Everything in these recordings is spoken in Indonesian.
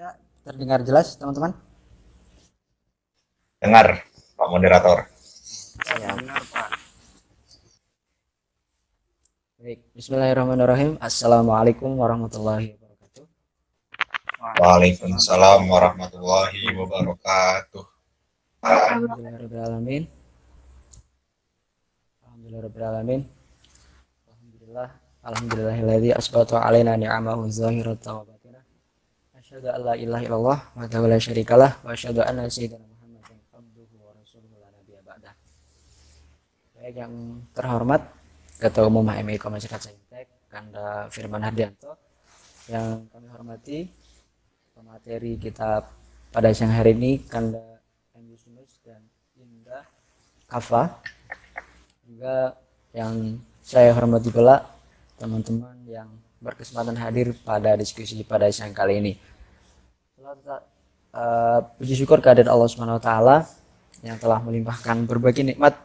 Suara terdengar jelas, teman-teman? Dengar, Pak Moderator. Siap. Baik, bismillahirrahmanirrahim. Assalamualaikum warahmatullahi wabarakatuh. Waalaikumsalam warahmatullahi wabarakatuh. Alhamdulillahirrahmanirrahim. Alhamdulillahirrahmanirrahim. Alhamdulillah. Alhamdulillahilladzi asbata alaina ni'amahu zahiratan wa batinah. Asyhadu an la ilaha illallah wahdahu la syarikalah wa asyhadu anna sayyidina Muhammadan abduhu wa rasuluhu la nabiyya ba'dah. Baik, yang terhormat Ketua Umum HMI Masyarakat Saintek, Kanda Firman Hardianto, yang kami hormati pemateri kita pada siang hari ini, Kanda M. Yusnus dan Indah Kafa, juga yang saya hormati pula teman-teman yang berkesempatan hadir pada diskusi pada siang kali ini. Puji syukur kehadirat Allah Subhanahu wa taala yang telah melimpahkan berbagai nikmat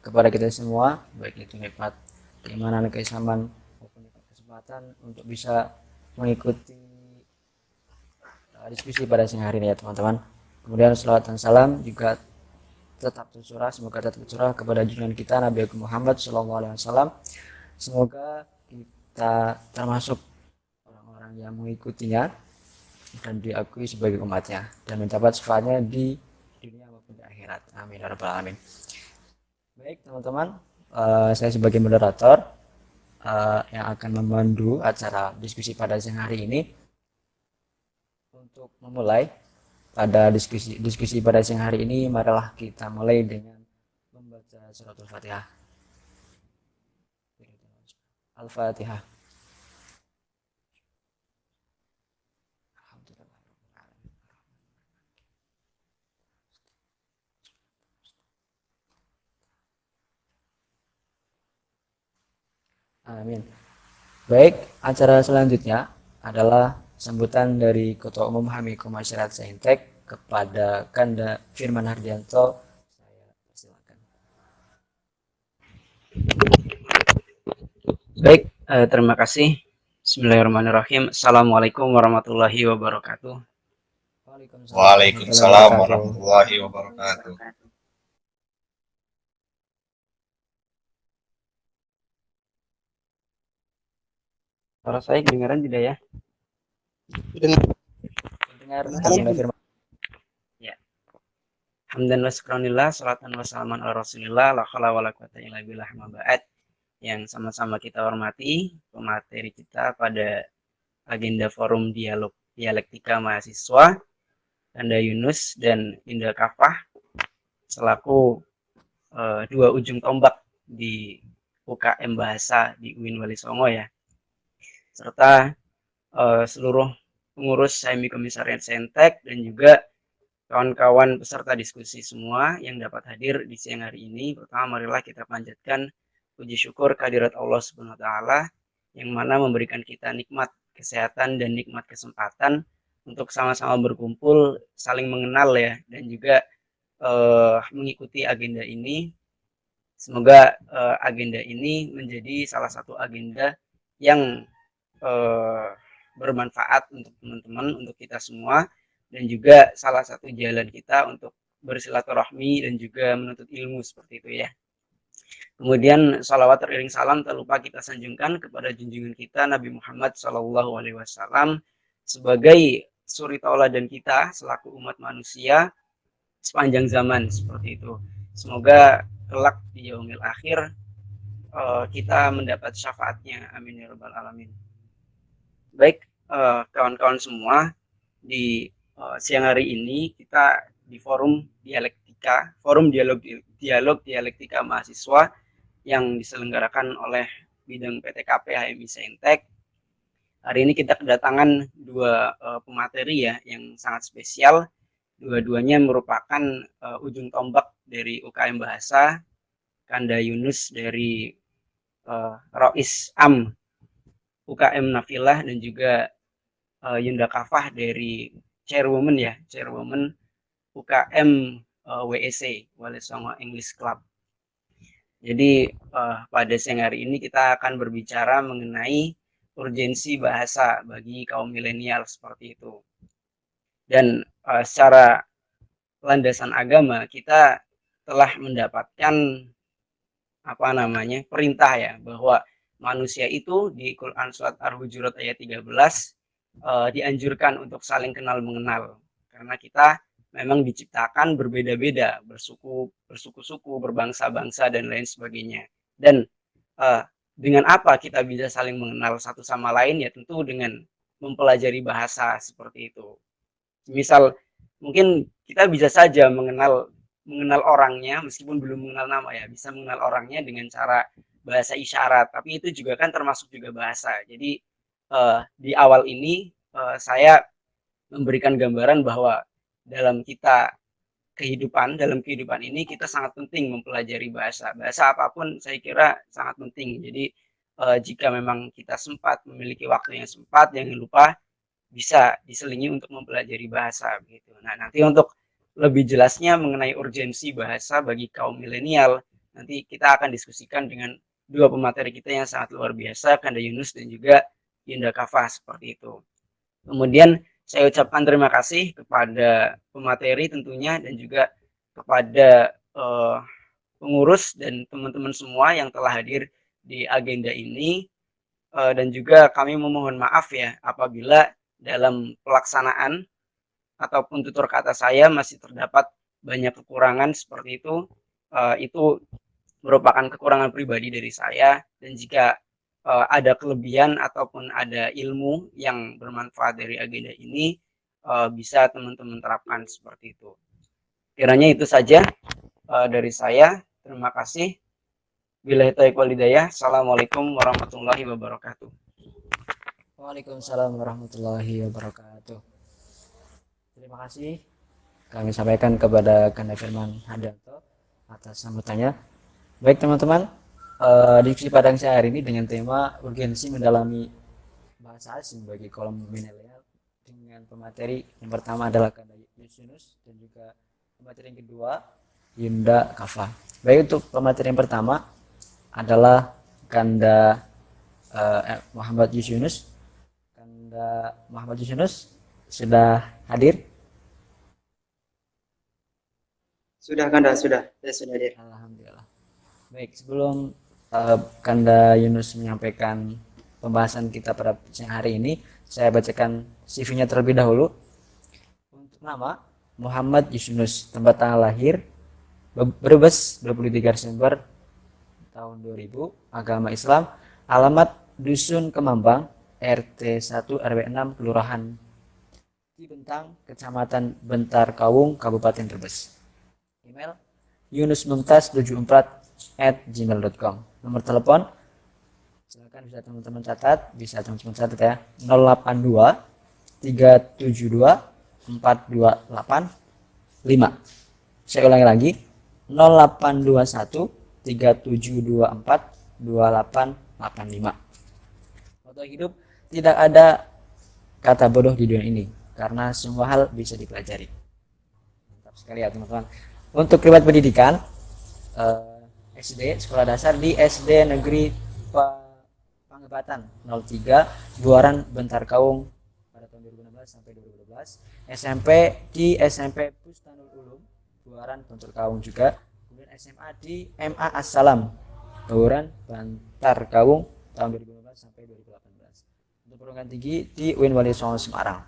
kepada kita semua, baik itu nikmat keimanan, keislaman maupun kesempatan untuk bisa mengikuti diskusi pada siang hari ini ya teman-teman. Kemudian salawat dan salam juga tetap tercurah, semoga tetap tercurah kepada junjungan kita Nabi Muhammad SAW. Semoga kita termasuk orang-orang yang mengikutinya dan diakui sebagai umatnya dan mendapat syafaatnya di dunia maupun di akhirat. Amin ya rabbal alamin. Baik teman-teman, saya sebagai moderator yang akan memandu acara diskusi pada siang hari ini. Untuk memulai pada diskusi pada siang hari ini, marilah kita mulai dengan membaca surat Al-Fatihah. Al-Fatihah. Amin. Baik, acara selanjutnya adalah sambutan dari Ketua Umum HMI Masyarakat Saintek kepada Kanda Firman Hardianto. Saya persilakan. Baik, terima kasih. Bismillahirrahmanirrahim. Assalamualaikum warahmatullahi wabarakatuh. Waalaikumsalam warahmatullahi wabarakatuh. Suara saya kedengaran tidak ya? Dengar Kanda Firman. Ya. Hamdan wa syukranillah, salatan wa salaman ala rasulillah, la haula wa la quwata illa billah ma ba'd. Yang sama-sama kita hormati pemateri kita pada agenda forum dialog dialektika mahasiswa, Kanda Yunus dan Indah Kafah selaku dua ujung tombak di UKM Bahasa di UIN Wali Songo ya, serta seluruh pengurus HMI Komisariat Saintek dan juga kawan-kawan peserta diskusi semua yang dapat hadir di siang hari ini. Pertama, marilah kita panjatkan puji syukur kehadirat Allah Subhanahu wa taala yang mana memberikan kita nikmat kesehatan dan nikmat kesempatan untuk sama-sama berkumpul, saling mengenal ya, dan juga mengikuti agenda ini. Semoga agenda ini menjadi salah satu agenda yang bermanfaat untuk teman-teman, untuk kita semua, dan juga salah satu jalan kita untuk bersilaturahmi dan juga menuntut ilmu seperti itu ya. Kemudian salawat teriring salam tak lupa kita sanjungkan kepada junjungan kita Nabi Muhammad SAW sebagai suri tauladan kita selaku umat manusia sepanjang zaman seperti itu. Semoga kelak di yaumil akhir kita mendapat syafaatnya. Amin ya rabbal alamin. Baik, kawan-kawan semua, di siang hari ini kita di forum dialektika, forum dialog dialektika mahasiswa yang diselenggarakan oleh bidang PTKP HMI Saintek. Hari ini kita kedatangan dua pemateri ya yang sangat spesial. Dua-duanya merupakan ujung tombak dari UKM Bahasa, Kanda Yunus dari Rois Am UKM Nafilah dan juga Yunda Kafah dari Chairwoman ya, Chairwoman UKM WEC, Wali Songo English Club. Jadi pada siang hari ini kita akan berbicara mengenai urgensi bahasa bagi kaum milenial seperti itu. Dan secara landasan agama kita telah mendapatkan perintah ya, bahwa manusia itu di Quran surat Al-Hujurat ayat 13 dianjurkan untuk saling kenal mengenal, karena kita memang diciptakan berbeda-beda, bersuku-suku, berbangsa-bangsa dan lain sebagainya. Dan dengan apa kita bisa saling mengenal satu sama lain? Ya tentu dengan mempelajari bahasa seperti itu. Misal mungkin kita bisa saja mengenal orangnya meskipun belum mengenal nama, ya bisa mengenal orangnya dengan cara bahasa isyarat, tapi itu juga kan termasuk juga bahasa. Jadi di awal ini saya memberikan gambaran bahwa dalam kehidupan ini kita sangat penting mempelajari bahasa apapun. Saya kira sangat penting. Jadi jika memang kita sempat memiliki waktu yang sempat, jangan lupa bisa diselingi untuk mempelajari bahasa begitu. Nah, nanti untuk lebih jelasnya mengenai urgensi bahasa bagi kaum milenial, nanti kita akan diskusikan dengan dua pemateri kita yang sangat luar biasa, Kanda Yunus dan juga Yunda Kafah, seperti itu. Kemudian saya ucapkan terima kasih kepada pemateri tentunya, dan juga kepada pengurus dan teman-teman semua yang telah hadir di agenda ini, dan juga kami memohon maaf ya apabila dalam pelaksanaan ataupun tutur kata saya masih terdapat banyak kekurangan seperti itu. Itu merupakan kekurangan pribadi dari saya, dan jika ada kelebihan ataupun ada ilmu yang bermanfaat dari agenda ini, bisa teman-teman terapkan seperti itu. Kiranya itu saja dari saya. Terima kasih. Billahi taufiq wal hidayah. Assalamualaikum warahmatullahi wabarakatuh. Waalaikumsalam warahmatullahi wabarakatuh. Terima kasih kami sampaikan kepada Kanda Firman Handanto atas sambutannya. Baik teman-teman, diskusi pada siang hari ini dengan tema urgensi mendalami bahasa asing bagi kaum milenial, dengan pemateri yang pertama adalah Kanda Yunus dan juga pemateri yang kedua Yunda Kafah. Baik, untuk pemateri yang pertama adalah Kanda Muhammad Yunus. Kanda Muhammad Yunus sudah hadir? Sudah Kanda, sudah. Saya sudah hadir. Alhamdulillah. Baik, sebelum Kanda Yunus menyampaikan pembahasan kita pada siang hari ini, saya bacakan CV-nya terlebih dahulu. Untuk nama, Muhammad Yunus, tempat tanggal lahir Brebes 23 Desember tahun 2000, agama Islam, alamat Dusun Kemambang, RT 1 RW 6, Kelurahan Cibentang, Kecamatan Bentar Kawung, Kabupaten Brebes. Email yunusmumtaz74@gmail.com. Nomor telepon silakan bisa teman-teman catat, ya, 082 372 4285. Saya ulangi lagi, 0821 3724 2885. Moto hidup: tidak ada kata bodoh di dunia ini, karena semua hal bisa dipelajari. Mantap sekali ya teman-teman. Untuk riwayat pendidikan, SD sekolah dasar di SD Negeri Pangebatan 03 Buaran Bentar Kaung pada tahun 2016 sampai 2012. SMP di SMP Bustanul Ulum Buaran Bentar Kaung juga. Kemudian SMA di MA Assalam Buaran Bentar Kaung tahun 2015 sampai 2018. Untuk perguruan tinggi di UIN Wali Songo Semarang.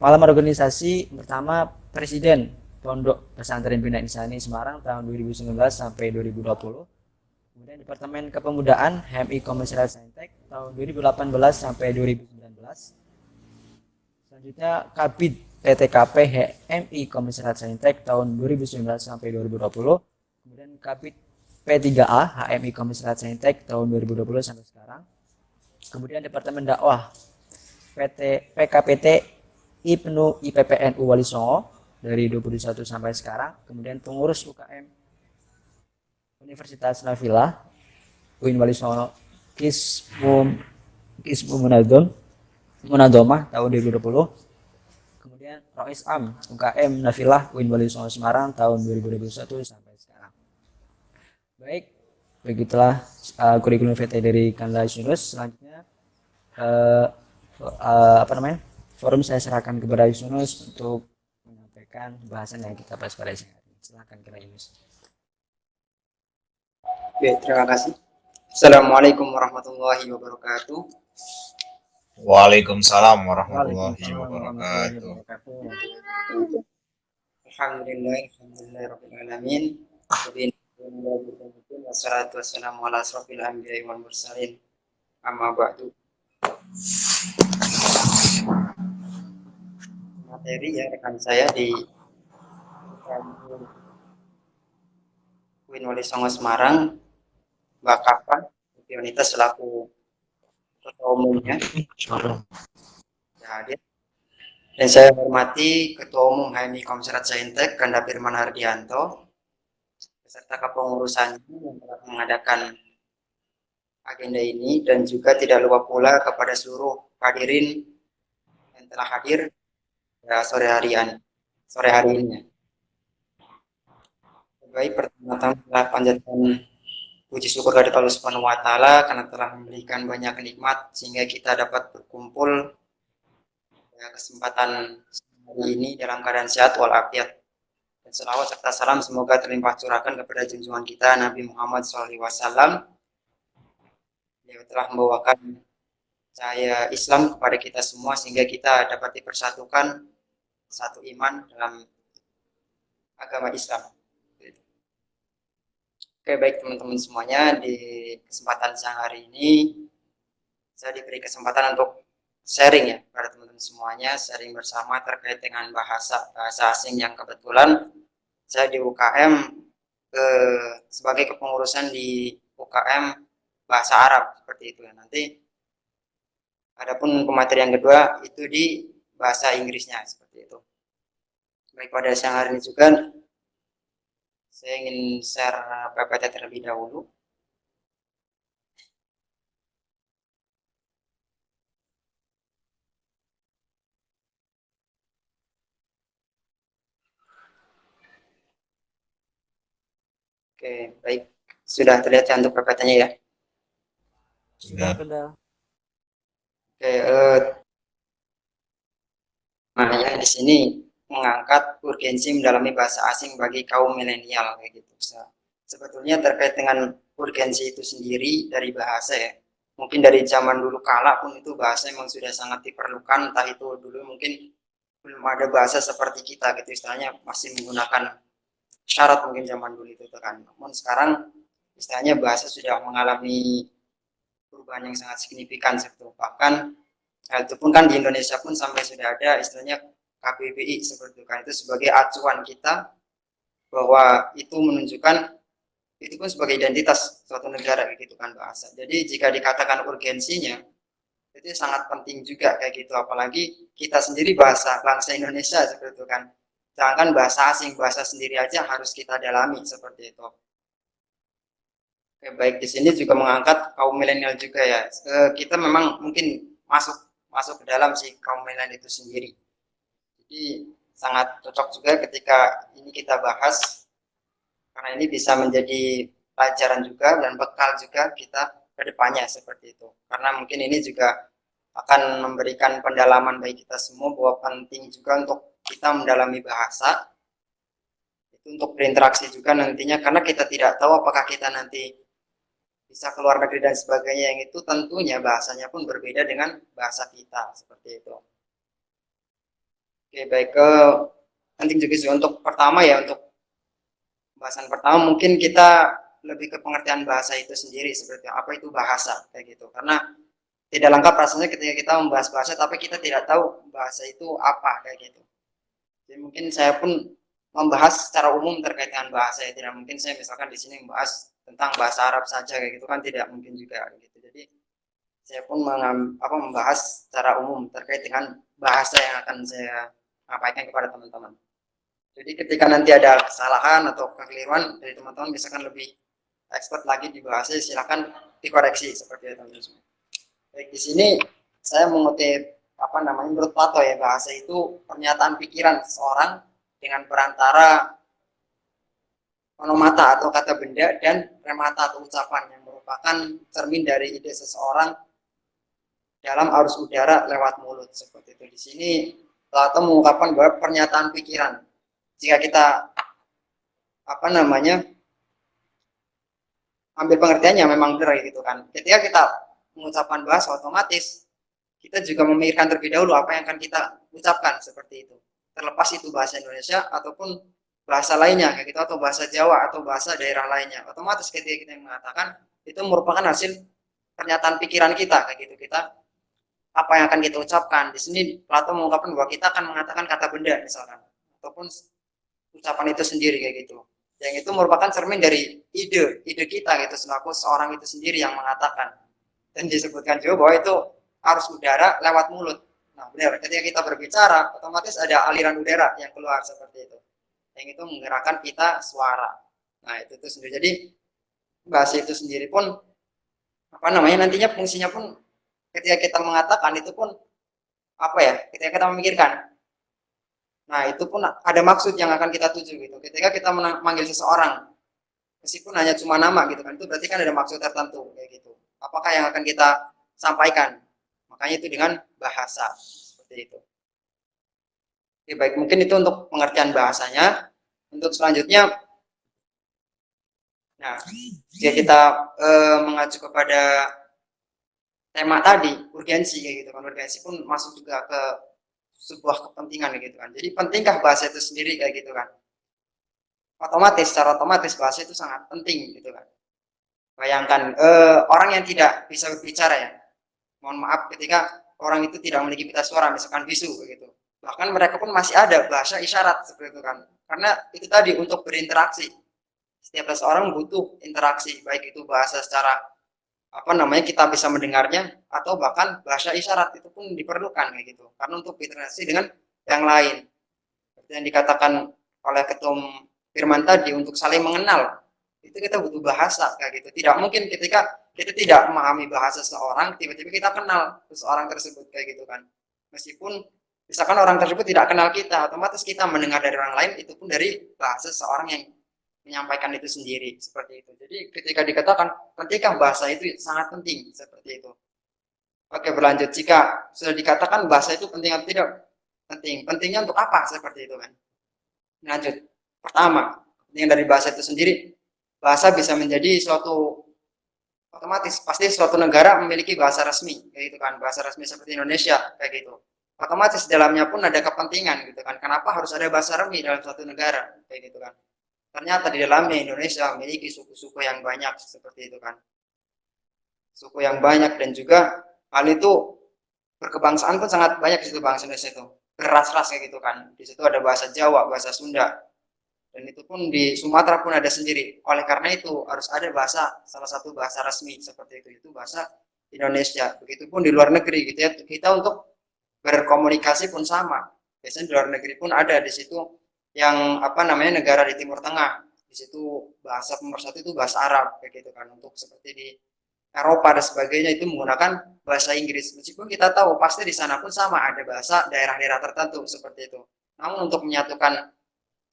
Malam organisasi pertama Presiden Pondok Pesantren Bina Insani Semarang tahun 2019 sampai 2020. Kemudian Departemen Kepemudaan HMI Komisariat Saintek tahun 2018 sampai 2019. Selanjutnya Kabid PTKP HMI Komisariat Saintek tahun 2019 sampai 2020. Kemudian Kabid P3A HMI Komisariat Saintek tahun 2020 sampai sekarang. Kemudian Departemen Dakwah PKPT IPNU IPPNU Wali Songo dari 2021 sampai sekarang. Kemudian pengurus UKM Universitas Nafilah UIN Wali Songo Kismu Munadomah tahun 2020. Kemudian Rois Am UKM Nafilah UIN Wali Songo Semarang tahun 2021 sampai sekarang. Baik, begitulah kurikulum VT dari Kanda Yunus. Selanjutnya forum saya serahkan kepada Yunus untuk menyampaikan bahasan yang kita bahas pada siang hari ini. Silakan Kira Yunus. Oke, terima kasih. Assalamualaikum warahmatullahi wabarakatuh. Waalaikumsalam warahmatullahi Waalaikumsalam warahmatullahi wabarakatuh. wabarakatuh. Alhamdulillahirabbil alamin. Wassalatu wassalamu ala asrofil anbiya'i wal mursalin. Amma ba'du. Materi ya rekan saya di Uin Wali Songo Semarang, Mbak Kapan, Pionita selaku ketua umumnya hadir. Dan saya hormati Ketua Umum HMI Komserat Saintek, Kanda Firman Hardianto, beserta kepengurusannya yang telah mengadakan agenda ini, dan juga tidak lupa pula kepada seluruh hadirin yang telah hadir ya, sore hari ini. Baik, pertama-tama telah panjatkan puji syukur dari Allah Subhanahu wa Ta'ala karena telah memberikan banyak nikmat sehingga kita dapat berkumpul ya, kesempatan hari ini dalam keadaan sehat walafiat. Dan selawat serta salam semoga terlimpah curahkan kepada junjungan kita Nabi Muhammad SAW. Dia telah membawakan cahaya Islam kepada kita semua sehingga kita dapat dipersatukan satu iman dalam agama Islam. Oke, baik teman-teman semuanya, di kesempatan siang hari ini saya diberi kesempatan untuk sharing ya pada teman-teman semuanya, sharing bersama terkait dengan bahasa asing yang kebetulan saya di UKM sebagai kepengurusan di UKM bahasa Arab seperti itu ya. Nanti adapun pematerian kedua itu di bahasa Inggrisnya seperti itu. Baik, pada siang hari ini juga saya ingin share PPT terlebih dahulu. Oke, baik. Sudah terlihat ya untuk PPT-nya ya? Sudah, Sudah. Bunda. Oke, makanya di sini mengangkat urgensi mendalami bahasa asing bagi kaum milenial kayak gitu. Sebetulnya terkait dengan urgensi itu sendiri dari bahasa ya. Mungkin dari zaman dulu kala pun itu bahasa memang sudah sangat diperlukan, entah itu dulu mungkin belum ada bahasa seperti kita gitu, istilahnya masih menggunakan syarat mungkin zaman dulu itu kan. Namun sekarang istilahnya bahasa sudah mengalami perubahan yang sangat signifikan seperti itu. Bahkan itu pun kan di Indonesia pun sampai sudah ada istilahnya KBBI seperti itu kan, itu sebagai acuan kita bahwa itu menunjukkan itu pun sebagai identitas suatu negara gitu kan bahasa. Jadi jika dikatakan urgensinya itu sangat penting juga kayak gitu, apalagi kita sendiri bangsa Indonesia seperti itu kan. Sedangkan bahasa asing, bahasa sendiri aja harus kita dalami seperti itu. Oke, baik, di sini juga mengangkat kaum milenial juga ya. Kita memang mungkin masuk ke dalam si kaum milenial itu sendiri. Jadi sangat cocok juga ketika ini kita bahas karena ini bisa menjadi pelajaran juga dan bekal juga kita ke depannya seperti itu. Karena mungkin ini juga akan memberikan pendalaman bagi kita semua bahwa penting juga untuk kita mendalami bahasa itu untuk berinteraksi juga nantinya, karena kita tidak tahu apakah kita nanti bisa keluar negeri dan sebagainya, yang itu tentunya bahasanya pun berbeda dengan bahasa kita seperti itu. Oke, baik, penting juga sih untuk pertama ya, untuk pembahasan pertama mungkin kita lebih ke pengertian bahasa itu sendiri seperti apa itu bahasa kayak gitu, karena tidak lengkap rasanya ketika kita membahas bahasa tapi kita tidak tahu bahasa itu apa kayak gitu. Jadi mungkin saya pun membahas secara umum terkait dengan bahasa ya, tidak mungkin saya misalkan di sini membahas tentang bahasa Arab saja kayak gitu kan, tidak mungkin juga gitu. Jadi saya pun membahas secara umum terkait dengan bahasa yang akan saya sampaikan kepada teman-teman. Jadi ketika nanti ada kesalahan atau kekeliruan dari teman-teman misalkan lebih expert lagi di bahasa, silakan dikoreksi seperti itu teman-teman. Baik, di sini saya mengutip menurut Plato ya, bahasa itu pernyataan pikiran seseorang dengan perantara onomata atau kata benda dan remata atau ucapan yang merupakan cermin dari ide seseorang dalam arus udara lewat mulut seperti itu. Di sini Plato mengungkapkan bahwa pernyataan pikiran jika kita ambil pengertiannya memang benar gitu kan. Ketika kita mengucapkan bahasa, otomatis kita juga memikirkan terlebih dahulu apa yang akan kita ucapkan seperti itu. Terlepas itu bahasa Indonesia ataupun bahasa lainnya kayak gitu, atau bahasa Jawa atau bahasa daerah lainnya. Otomatis ketika kita mengatakan itu merupakan hasil pernyataan pikiran kita kayak gitu. Kita apa yang akan kita ucapkan. Di sini Plato mengungkapkan bahwa kita akan mengatakan kata benda misalkan, ataupun ucapan itu sendiri kayak gitu. Yang itu merupakan cermin dari ide kita gitu, selaku seorang itu sendiri yang mengatakan. Dan disebutkan juga bahwa itu arus udara lewat mulut. Nah benar, ketika kita berbicara otomatis ada aliran udara yang keluar seperti itu, yang itu menggerakkan kita suara. Nah itu sendiri. Jadi bahasa itu sendiri pun nantinya fungsinya pun ketika kita mengatakan itu pun ketika kita memikirkan, nah itu pun ada maksud yang akan kita tuju gitu. Ketika kita memanggil seseorang meskipun hanya cuma nama gitu kan, itu berarti kan ada maksud tertentu kayak gitu. Apakah yang akan kita sampaikan? Makanya itu dengan bahasa seperti itu. Oke, baik, mungkin itu untuk pengertian bahasanya. Untuk selanjutnya, nah jika kita mengacu kepada tema tadi, urgensi kayak gitu kan, urgensi pun masuk juga ke sebuah kepentingan gitu kan. Jadi pentingkah bahasa itu sendiri kayak gitu kan. Secara otomatis bahasa itu sangat penting gitu kan. Bayangkan orang yang tidak bisa berbicara ya, mohon maaf, ketika orang itu tidak memiliki pita suara, misalkan bisu begitu, bahkan mereka pun masih ada bahasa isyarat seperti itu kan, karena itu tadi untuk berinteraksi. Setiap seseorang butuh interaksi, baik itu bahasa secara kita bisa mendengarnya, atau bahkan bahasa isyarat itu pun diperlukan kayak gitu, karena untuk berinteraksi dengan yang lain. Seperti yang dikatakan oleh Ketum Firman tadi, untuk saling mengenal itu kita butuh bahasa kayak gitu. Tidak mungkin ketika kita tidak memahami bahasa seseorang tiba-tiba kita kenal seseorang tersebut kayak gitu kan. Meskipun misalkan orang tersebut tidak kenal kita, otomatis kita mendengar dari orang lain itu pun dari bahasa seseorang yang menyampaikan itu sendiri seperti itu. Jadi ketika dikatakan pentingkah bahasa itu sangat penting seperti itu. Oke, berlanjut, jika sudah dikatakan bahasa itu penting atau tidak penting, pentingnya untuk apa seperti itu kan. Lanjut, pertama, penting dari bahasa itu sendiri, bahasa bisa menjadi suatu, otomatis pasti suatu negara memiliki bahasa resmi kayak gitu kan, bahasa resmi seperti Indonesia kayak gitu. Otomatis dalamnya pun ada kepentingan gitu kan. Kenapa harus ada bahasa resmi dalam suatu negara kayak gitu kan. Ternyata di dalamnya Indonesia memiliki suku-suku yang banyak seperti itu kan. Suku yang banyak, dan juga hal itu berkebangsaan pun sangat banyak di situ, bangsa Indonesia itu. Beras-ras kayak gitu kan. Di situ ada bahasa Jawa, bahasa Sunda. Dan itu pun di Sumatera pun ada sendiri. Oleh karena itu harus ada bahasa, salah satu bahasa resmi seperti itu bahasa Indonesia. Begitupun di luar negeri gitu ya. Kita untuk berkomunikasi pun sama. Biasanya di luar negeri pun ada di situ yang negara di Timur Tengah, di situ bahasa pemersatu itu bahasa Arab kayak gitu kan. Untuk seperti di Eropa dan sebagainya itu menggunakan bahasa Inggris, meskipun kita tahu pasti di sana pun sama ada bahasa daerah-daerah tertentu seperti itu. Namun untuk menyatukan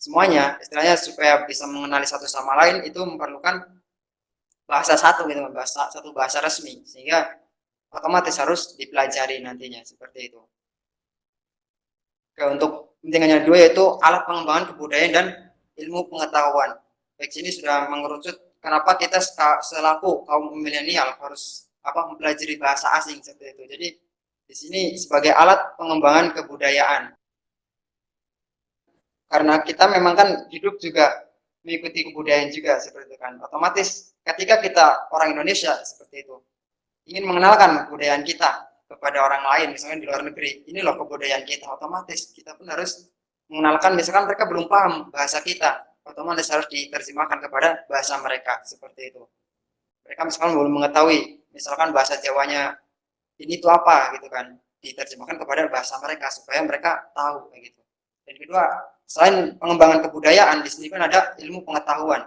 semuanya, istilahnya supaya bisa mengenali satu sama lain, itu memerlukan bahasa satu gitu, satu bahasa resmi, sehingga otomatis harus dipelajari nantinya seperti itu. Oke, untuk pentingnya dua yaitu alat pengembangan kebudayaan dan ilmu pengetahuan. Baik, sini sudah mengerucut kenapa kita selaku kaum milenial harus mempelajari bahasa asing seperti itu. Jadi di sini sebagai alat pengembangan kebudayaan. Karena kita memang kan hidup juga mengikuti kebudayaan juga seperti itu kan. Otomatis ketika kita orang Indonesia seperti itu ingin mengenalkan kebudayaan kita kepada orang lain, misalnya di luar negeri, ini loh kebudayaan kita, otomatis kita pun harus mengenalkan. Misalkan mereka belum paham bahasa kita, otomatis harus diterjemahkan kepada bahasa mereka seperti itu. Mereka misalkan belum mengetahui, misalkan bahasa Jawanya ini tuh apa gitu kan, diterjemahkan kepada bahasa mereka supaya mereka tahu kayak gitu. Dan kedua, selain pengembangan kebudayaan, di sini kan ada ilmu pengetahuan.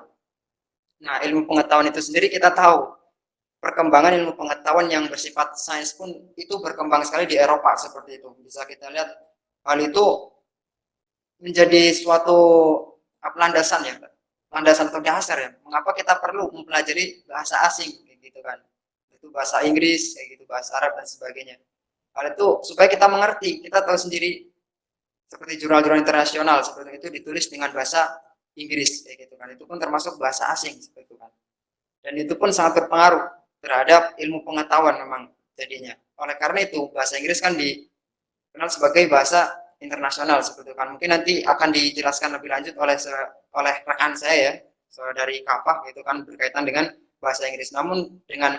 Nah, ilmu pengetahuan itu sendiri kita tahu perkembangan ilmu pengetahuan yang bersifat sains pun itu berkembang sekali di Eropa seperti itu. Bisa kita lihat hal itu menjadi suatu landasan ya, landasan atau dasar ya. Mengapa kita perlu mempelajari bahasa asing gitu kan? Itu bahasa Inggris kayak gitu, bahasa Arab dan sebagainya. Hal itu supaya kita mengerti, kita tahu sendiri seperti jurnal-jurnal internasional seperti itu ditulis dengan bahasa Inggris kayak gitu kan. Itu pun termasuk bahasa asing seperti itu kan. Dan itu pun sangat berpengaruh terhadap ilmu pengetahuan memang jadinya. Oleh karena itu bahasa Inggris kan dikenal sebagai bahasa internasional seperti itu kan. Mungkin nanti akan dijelaskan lebih lanjut oleh rekan saya ya, dari Kapah gitu kan, berkaitan dengan bahasa Inggris. Namun dengan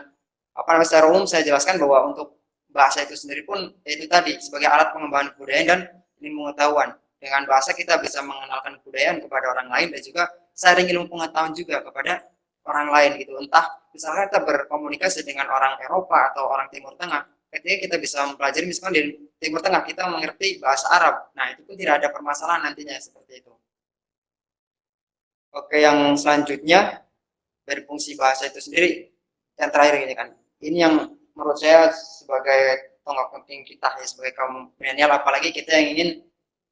apa namanya secara umum saya jelaskan bahwa untuk bahasa itu sendiri pun itu tadi sebagai alat pengembangan kebudayaan dan ilmu pengetahuan. Dengan bahasa kita bisa mengenalkan kebudayaan kepada orang lain dan juga sharing ilmu pengetahuan juga kepada orang lain gitu. Entah misalnya kita berkomunikasi dengan orang Eropa atau orang Timur Tengah, ketika kita bisa mempelajari misalkan di Timur Tengah kita mengerti bahasa Arab, nah itu pun tidak ada permasalahan nantinya seperti itu. Oke, yang selanjutnya dari fungsi bahasa itu sendiri, yang terakhir ini kan, ini yang menurut saya sebagai tonggak penting kita ya sebagai kaum milenial, apalagi kita yang ingin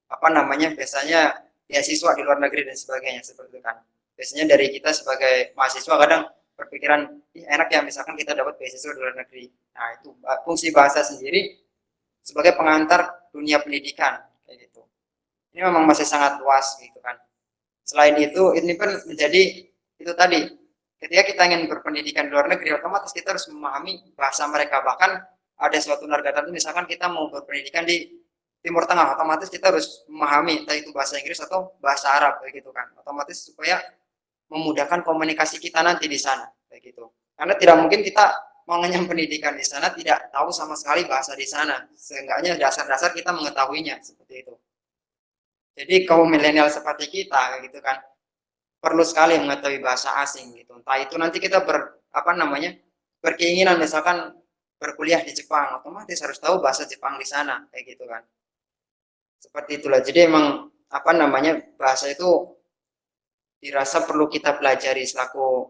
apa namanya biasanya beasiswa di luar negeri dan sebagainya seperti itu kan. Biasanya dari kita sebagai mahasiswa kadang berpikiran enak ya misalkan kita dapat beasiswa di luar negeri. Nah itu fungsi bahasa sendiri sebagai pengantar dunia pendidikan kayak gitu. Ini memang masih sangat luas gitu kan. Selain itu ini pun menjadi itu tadi ketika kita ingin berpendidikan di luar negeri otomatis kita harus memahami bahasa mereka. Bahkan ada suatu negara tertentu misalkan kita mau berpendidikan di Timur Tengah, otomatis kita harus memahami entah itu bahasa Inggris atau bahasa Arab kayak gitu kan. Otomatis supaya memudahkan komunikasi kita nanti di sana kayak gitu. Karena tidak mungkin kita mengenyam pendidikan di sana tidak tahu sama sekali bahasa di sana. Seenggaknya dasar-dasar kita mengetahuinya seperti itu. Jadi kaum milenial seperti kita kayak gitu kan perlu sekali mengetahui bahasa asing gitu. Entah itu nanti kita apa namanya berkeinginan misalkan berkuliah di Jepang, otomatis harus tahu bahasa Jepang di sana kayak gitu kan. Seperti itulah. Jadi emang apa namanya bahasa itu dirasa perlu kita pelajari selaku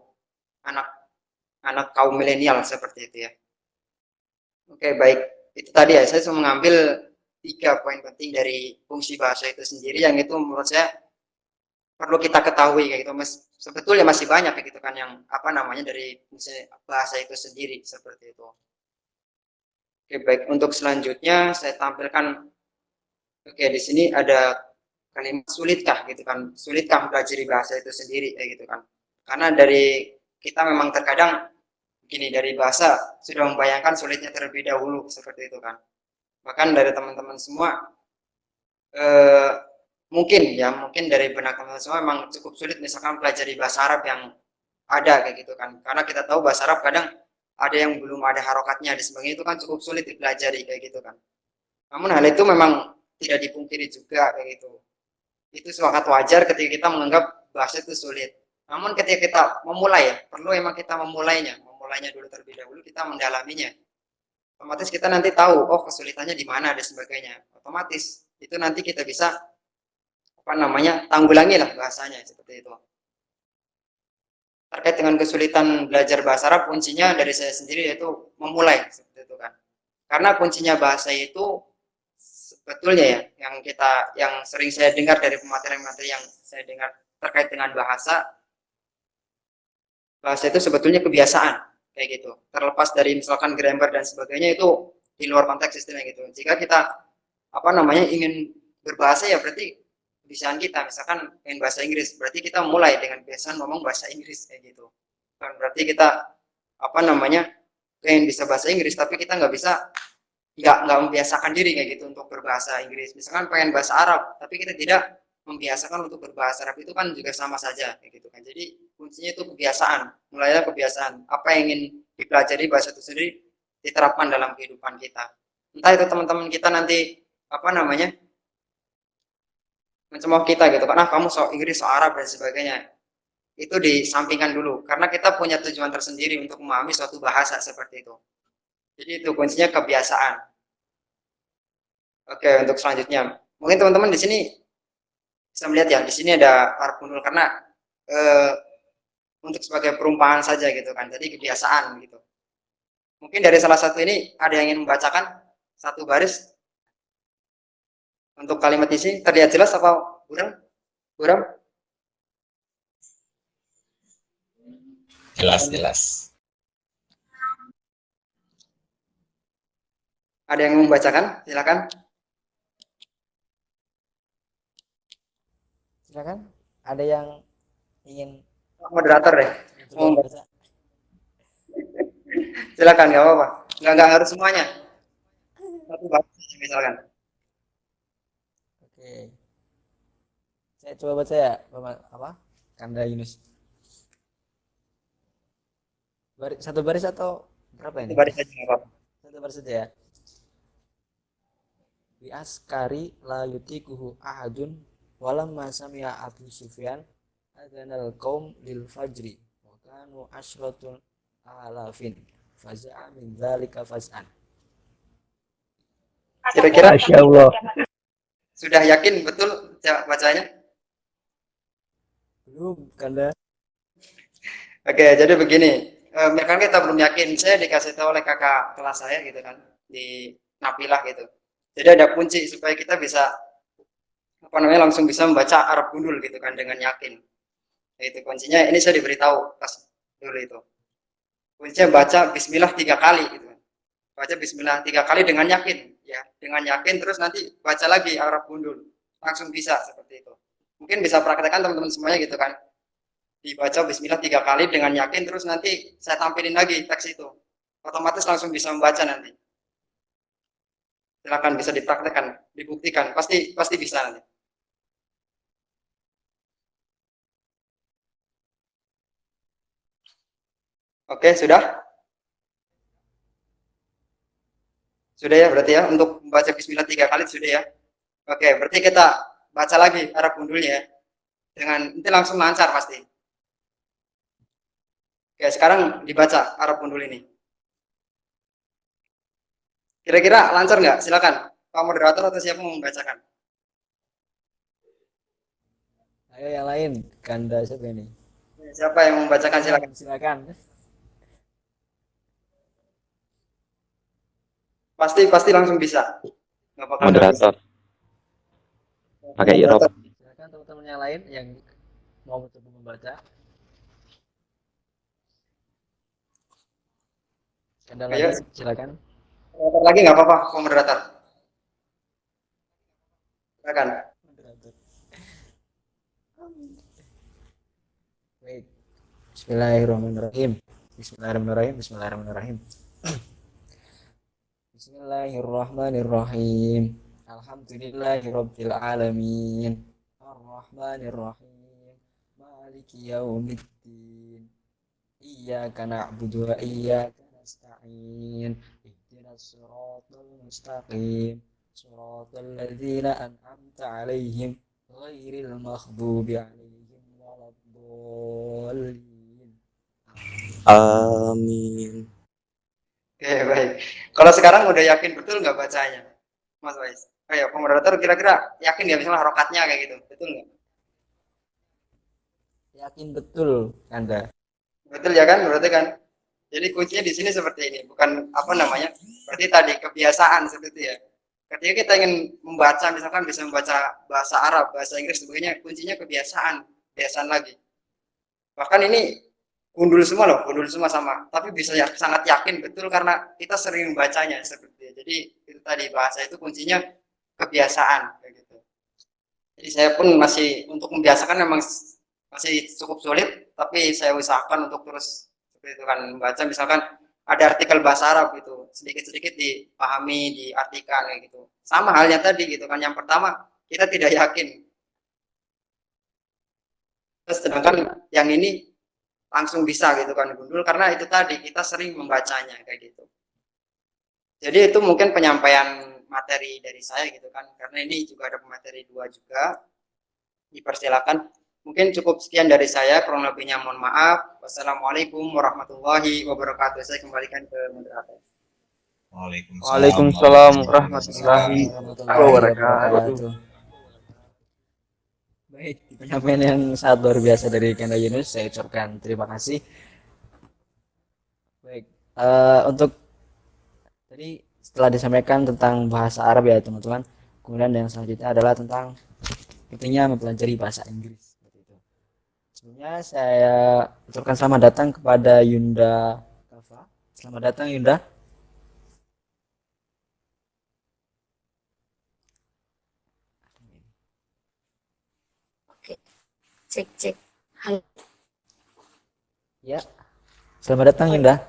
anak kaum milenial seperti itu ya. Oke, baik. Itu tadi ya saya cuma mengambil 3 poin penting dari fungsi bahasa itu sendiri yang itu menurut saya perlu kita ketahui kayak gitu. Sebetulnya masih banyak kayak gitu kan yang apa namanya dari fungsi bahasa itu sendiri seperti itu. Oke, baik. Untuk selanjutnya saya tampilkan. Oke, di sini ada kalimat sulitkah gitu kan. Sulitkah mempelajari bahasa itu sendiri kayak gitu kan. Karena dari kita memang terkadang gini dari bahasa sudah membayangkan sulitnya terlebih dahulu seperti itu kan. Bahkan dari teman-teman semua mungkin dari benak teman-teman semua memang cukup sulit misalkan pelajari bahasa Arab yang ada kayak gitu kan. Karena kita tahu bahasa Arab kadang ada yang belum ada harokatnya dan sebagainya itu kan cukup sulit dipelajari kayak gitu kan. Namun hal itu memang tidak dipungkiri juga kayak gitu. Itu sangat wajar ketika kita menganggap bahasa itu sulit. Namun ketika kita memulai ya, perlu emang kita memulainya dulu terlebih dahulu kita mendalaminya. Otomatis kita nanti tahu oh kesulitannya di mana dan sebagainya. Otomatis itu nanti kita bisa apa namanya tanggulangi lah bahasanya seperti itu. Terkait dengan kesulitan belajar bahasa Arab, kuncinya dari saya sendiri yaitu memulai seperti itu kan. Karena kuncinya bahasa itu sebetulnya ya yang sering saya dengar dari pemateri-pemateri yang saya dengar terkait dengan bahasa itu sebetulnya kebiasaan kayak gitu. Terlepas dari misalkan grammar dan sebagainya itu di luar konteks sistemnya gitu. Jika kita apa namanya ingin berbahasa ya berarti kebiasaan kita misalkan ingin bahasa Inggris berarti kita mulai dengan kebiasaan ngomong bahasa Inggris kayak gitu. Kan berarti kita apa namanya ingin bisa bahasa Inggris tapi kita nggak membiasakan diri kayak gitu untuk berbahasa Inggris. Misalkan pengen bahasa Arab, tapi kita tidak membiasakan untuk berbahasa Arab itu kan juga sama saja kayak gitu kan. Jadi kuncinya itu kebiasaan, mulainya kebiasaan. Apa yang ingin dipelajari bahasa itu sendiri diterapkan dalam kehidupan kita. Entah itu teman-teman kita nanti apa namanya mencemooh kita gitu kan, kamu sok Inggris, sok Arab dan sebagainya. Itu disampingkan dulu karena kita punya tujuan tersendiri untuk memahami suatu bahasa seperti itu. Jadi itu kuncinya kebiasaan. Oke, untuk selanjutnya, mungkin teman-teman di sini bisa melihat ya, di sini ada arbunul karena untuk sebagai perumpamaan saja gitu kan, jadi kebiasaan gitu. Mungkin dari salah satu ini ada yang ingin membacakan satu baris untuk kalimat isi terlihat jelas apa kurang? Kurang? Jelas. Ada yang membacakan? Silakan. Silakan. Ada yang ingin Moderator deh. mencoba Mau membaca? silakan, nggak apa-apa. Nggak harus semuanya. Satu baca saja misalkan. Oke. Saya coba baca ya, apa? Kanda Yunus. Satu baris atau berapa Satu ini? baris saja nggak apa-apa. Satu baris saja ya. Bi askari la yutikuhu ahadun walamma sami'a Abu Sufyan adanal qaum lil fajri wa kanu asyratul alafin faza'a min dzalika faz'an. Kira-kira Masya Allah. sudah yakin betul bacanya? Belum, Kanda. Oke, jadi begini. Mereka kita belum yakin. Saya dikasih tahu oleh kakak kelas saya gitu kan di Napilah gitu. Jadi ada kunci supaya kita bisa apa namanya langsung bisa membaca Arab gundul gitu kan dengan yakin. Itu kuncinya. Ini saya diberitahu pas dulu itu. Kuncinya baca Bismillah 3 kali gitu kan. Baca Bismillah 3 kali dengan yakin ya, dengan yakin terus nanti baca lagi Arab gundul. Langsung bisa seperti itu. Mungkin bisa praktekkan teman-teman semuanya gitu kan. Dibaca Bismillah 3 kali dengan yakin terus nanti saya tampilin lagi teks itu otomatis langsung bisa membaca nanti. Silakan bisa dipraktekkan, dibuktikan, pasti pasti bisa nanti. Oke, sudah ya berarti ya untuk membaca Bismillah 3 kali sudah ya. Oke, berarti kita baca lagi Arab gundulnya ya. Dengan nanti langsung lancar pasti. Oke, sekarang dibaca Arab gundul ini. Kira-kira lancar nggak? Silakan, Pak Moderator atau siapa mau membacakan? Ayo yang lain, Kanda siapa ini? Siapa yang mau membacakan silakan. Silakan. Pasti pasti langsung bisa. Nggak bakal Moderator pakai irob. Moderator. Silakan teman-teman yang lain yang mau mencoba membaca. Kanda lagi, Ayo. silakan. Moderator lagi nggak apa-apa, Pak Moderator. Silakan. Baik. Bismillahirrahmanirrahim. Bismillahirrahmanirrahim. Bismillahirrahmanirrahim. Bismillahirrahmanirrahim. Alhamdulillahirabbil alamin. Arrahmanirrahim. Maliki yaumiddin. Iyyaka na'budu wa iyyaka nasta'in. Ihdinas siratal mustaqim. Siratal ladzina an'amta 'alaihim ghairil maghdubi 'alaihim waladdallin. Amin. Oke, baik. Kalau sekarang udah yakin betul nggak bacanya, Mas Wais? Ayo, Pak Moderator kira-kira yakin nggak misalnya harokatnya kayak gitu, betul nggak? Yakin betul Anda. Betul ya kan, berarti kan? Jadi kuncinya di sini seperti ini, bukan apa namanya? Berarti tadi kebiasaan seperti itu ya. Ketika kita ingin membaca, misalkan bisa membaca bahasa Arab, bahasa Inggris, sebagainya, kuncinya kebiasaan, kebiasaan lagi. Bahkan ini gundul semua loh, gundul semua sama. Tapi bisa ya, sangat yakin betul karena kita sering membacanya seperti itu. Jadi itu tadi bahasa itu kuncinya kebiasaan kayak gitu. Jadi saya pun masih untuk membiasakan memang masih cukup sulit, tapi saya usahakan untuk terus seperti itu kan membaca misalkan ada artikel bahasa Arab gitu, sedikit-sedikit dipahami, diartikan kayak gitu. Sama halnya tadi gitu kan. Yang pertama kita tidak yakin. Terus sedangkan yang ini langsung bisa gitu kan gundul karena itu tadi kita sering membacanya kayak gitu. Jadi itu mungkin penyampaian materi dari saya gitu kan, karena ini juga ada materi 2 juga. Dipersilakan. Mungkin cukup sekian dari saya, kurang lebihnya mohon maaf. Wassalamualaikum warahmatullahi wabarakatuh. Saya kembalikan ke moderator. Waalaikumsalam warahmatullahi wabarakatuh. Baik, penyampaian yang sangat luar biasa dari Kanda Yunus, saya ucapkan terima kasih. Baik, untuk tadi setelah disampaikan tentang bahasa Arab ya teman-teman, kemudian yang selanjutnya adalah tentang pentingnya mempelajari bahasa Inggris. Sebelumnya saya ucapkan selamat datang kepada Yunda Kava. Selamat datang Yunda. Cek cek. Halo. Ya, selamat datang Yunda.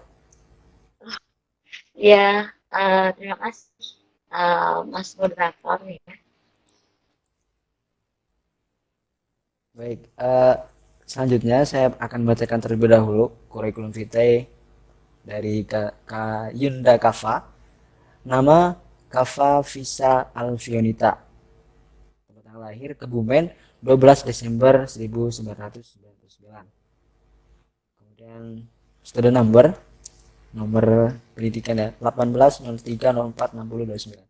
Ya, terima kasih Mas moderator ya. Baik, selanjutnya saya akan bacakan terlebih dahulu kurikulum vitae dari Kak Yunda Kafa. Nama Kafa Visa Alfionita. Tempat tanggal lahir Kebumen 12 Desember 1999. Kemudian student number, nomor pendidikan ya 1803046029.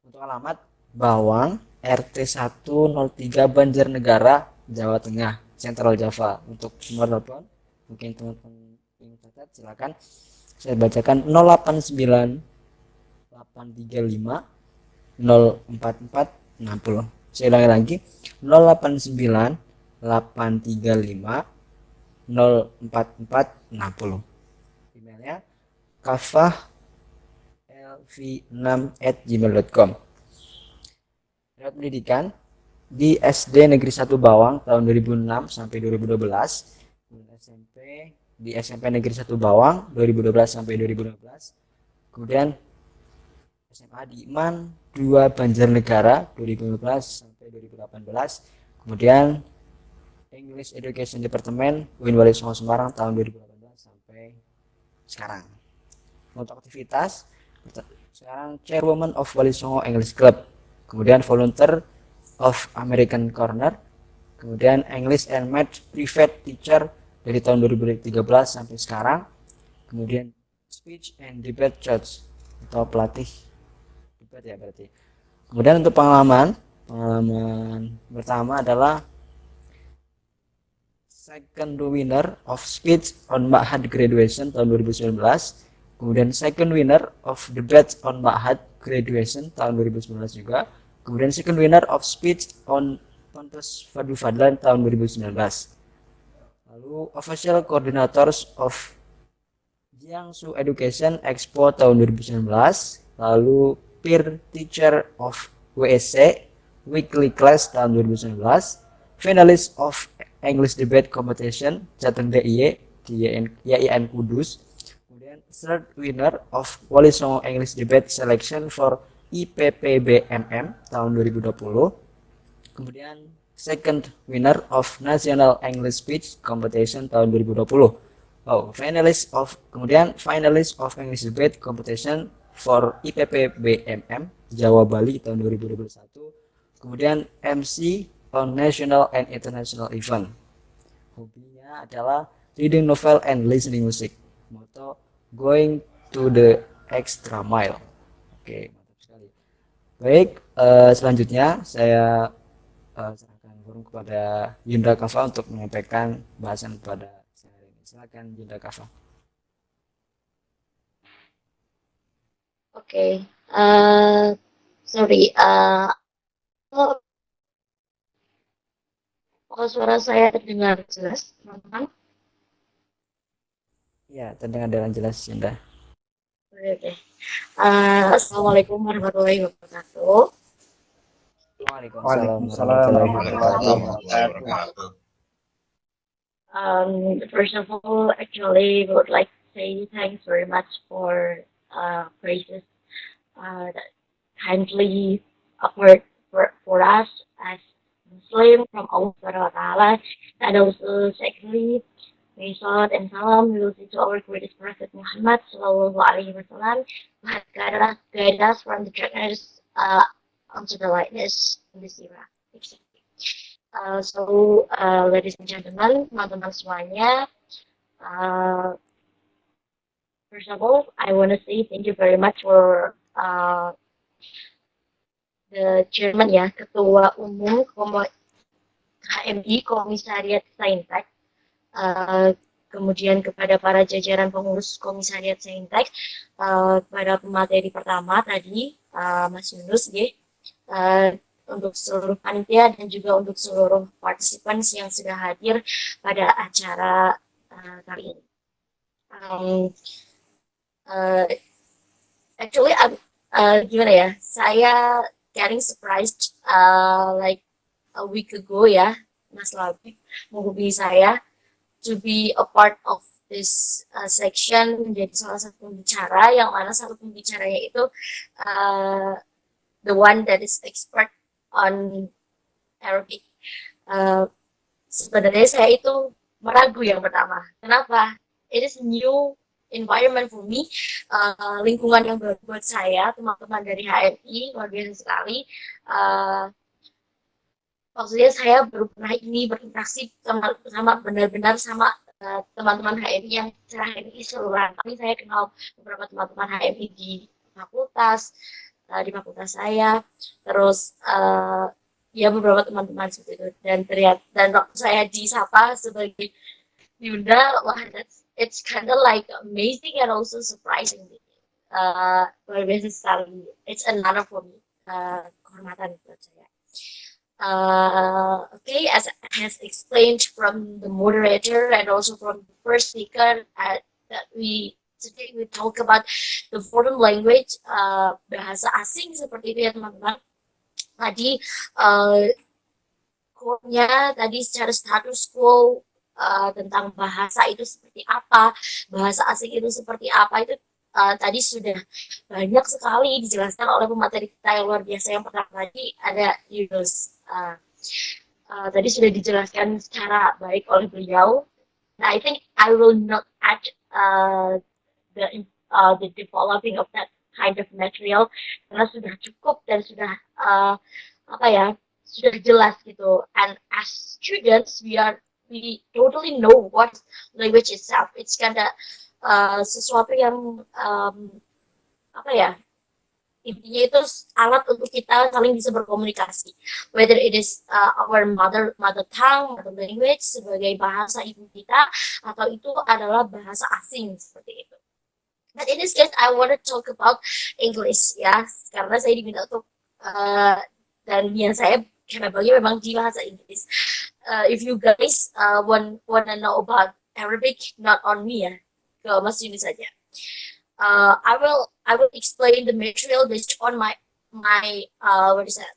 Untuk alamat Bawang RT 103 Banjarnegara, Jawa Tengah, Central Java. Untuk nomor telepon mungkin teman-teman ingin catat silakan saya bacakan 089 835 04460. Saya ulangi lagi 089 835 04460. Emailnya kafah lv6@gmail.com. Riwayat pendidikan di SD Negeri 1 Bawang tahun 2006 sampai 2012. Kemudian SMP di SMP Negeri 1 Bawang 2012 sampai 2015. Kemudian SMA di Iman 2 Banjarnegara 2015 sampai 2018. Kemudian English Education Department UIN Wali Songo Semarang tahun 2018 sampai sekarang. Untuk aktivitas sekarang Chairwoman of Wali Songo English Club, kemudian Volunteer of American Corner, kemudian English and Math Private Teacher dari tahun 2013 sampai sekarang, kemudian Speech and Debate Judge atau pelatih debat ya berarti. Kemudian untuk pengalaman pertama adalah second winner of speech on Ma'had graduation tahun 2019, kemudian second winner of debate on Ma'had graduation tahun 2019 juga, kemudian second winner of speech on Pontus Fadul Fadlan tahun 2019. Lalu official coordinators of Jiangsu Education Expo tahun 2019, lalu peer teacher of WSC weekly class tahun 2019, finalist of English Debate Competition Jateng DIY di YIN Kudus, kemudian third winner of Wali Songo English Debate Selection for IPPBMM tahun 2020, kemudian second winner of National English Speech Competition tahun 2020. Finalist of English Debate Competition for IPPBMM Jawa Bali tahun 2021, kemudian MC on national and international event. Hobinya adalah reading novel and listening music. Moto going to the extra mile. Oke, mantap sekali. Baik, selanjutnya saya serahkan forum kepada Yunda Kafa untuk menyampaikan bahasan pada saya hari ini. Silakan Yunda Kafa. Oke. Sorry. Apakah suara saya terdengar jelas, teman-teman? Ya, terdengar dengan jelas Yunda. Oke. Assalamualaikum warahmatullahi wabarakatuh. Waalaikumsalam warahmatullahi wabarakatuh. First of all, actually, we would like to say thanks very much for praises that kindly offered for us as Muslim from Allah Subhanahu wa Ta'ala, and also secondly, may salat and salam be to our greatest Prophet Muhammad Sallallahu Alaihi Wasallam, who has guided us from the darkness onto the lightness in this era. Ladies and gentlemen, teman-teman semuanya, first of all, I want to say thank you very much for the chairman ya, ketua umum HMI Komisariat Saintek, kemudian kepada para jajaran pengurus Komisariat Saintek, kepada pemateri pertama tadi Mas Yunus ya, untuk seluruh panitia dan juga untuk seluruh partisipan yang sudah hadir pada acara kali ini. Actually, gimana ya? Saya getting surprised like a week ago ya, Mas Labib menghubungi saya to be a part of this section, menjadi salah satu pembicara, yang mana satu pembicaranya itu the one that is expert on Arabic. Sebenarnya saya itu meragu yang pertama. Kenapa? It is new environment for me, lingkungan yang baru buat saya, teman-teman dari HMI luar biasa sekali. Maksudnya saya baru pernah ini berinteraksi sama benar-benar sama teman-teman HMI yang secara HMI seluruhan. Tapi saya kenal beberapa teman-teman HMI di fakultas saya, terus ya beberapa teman-teman seperti itu, dan waktu saya disapa sebagai Yunda, wah, it's kind of like amazing and also surprising. Luar biasa sekali. It's an honor for me. Kehormatan buat saya. Okay, as explained from the moderator and also from the first speaker, that today we talk about the foreign language, bahasa asing seperti itu ya teman-teman. Tadi core-nya tadi secara status quo tentang bahasa itu seperti apa, bahasa asing itu seperti apa, itu tadi sudah banyak sekali dijelaskan oleh pemateri kita yang luar biasa. Yang pertama tadi ada Yunus, tadi sudah dijelaskan secara baik oleh beliau. Nah, I think I will not add the developing of that kind of material, karena sudah cukup dan sudah sudah jelas gitu. And as students, we totally know what language itself. It's kinda sesuatu yang intinya itu alat untuk kita saling bisa berkomunikasi, whether it is our mother tongue atau language sebagai bahasa ibu kita, atau itu adalah bahasa asing seperti itu. But in this case, I want to talk about English ya, karena saya diminta untuk dan yang saya capable-nya memang di bahasa Inggris. If you guys wanna know about Arabic, not on me ya, ke Mas Yuni saja. I will explain the material based on my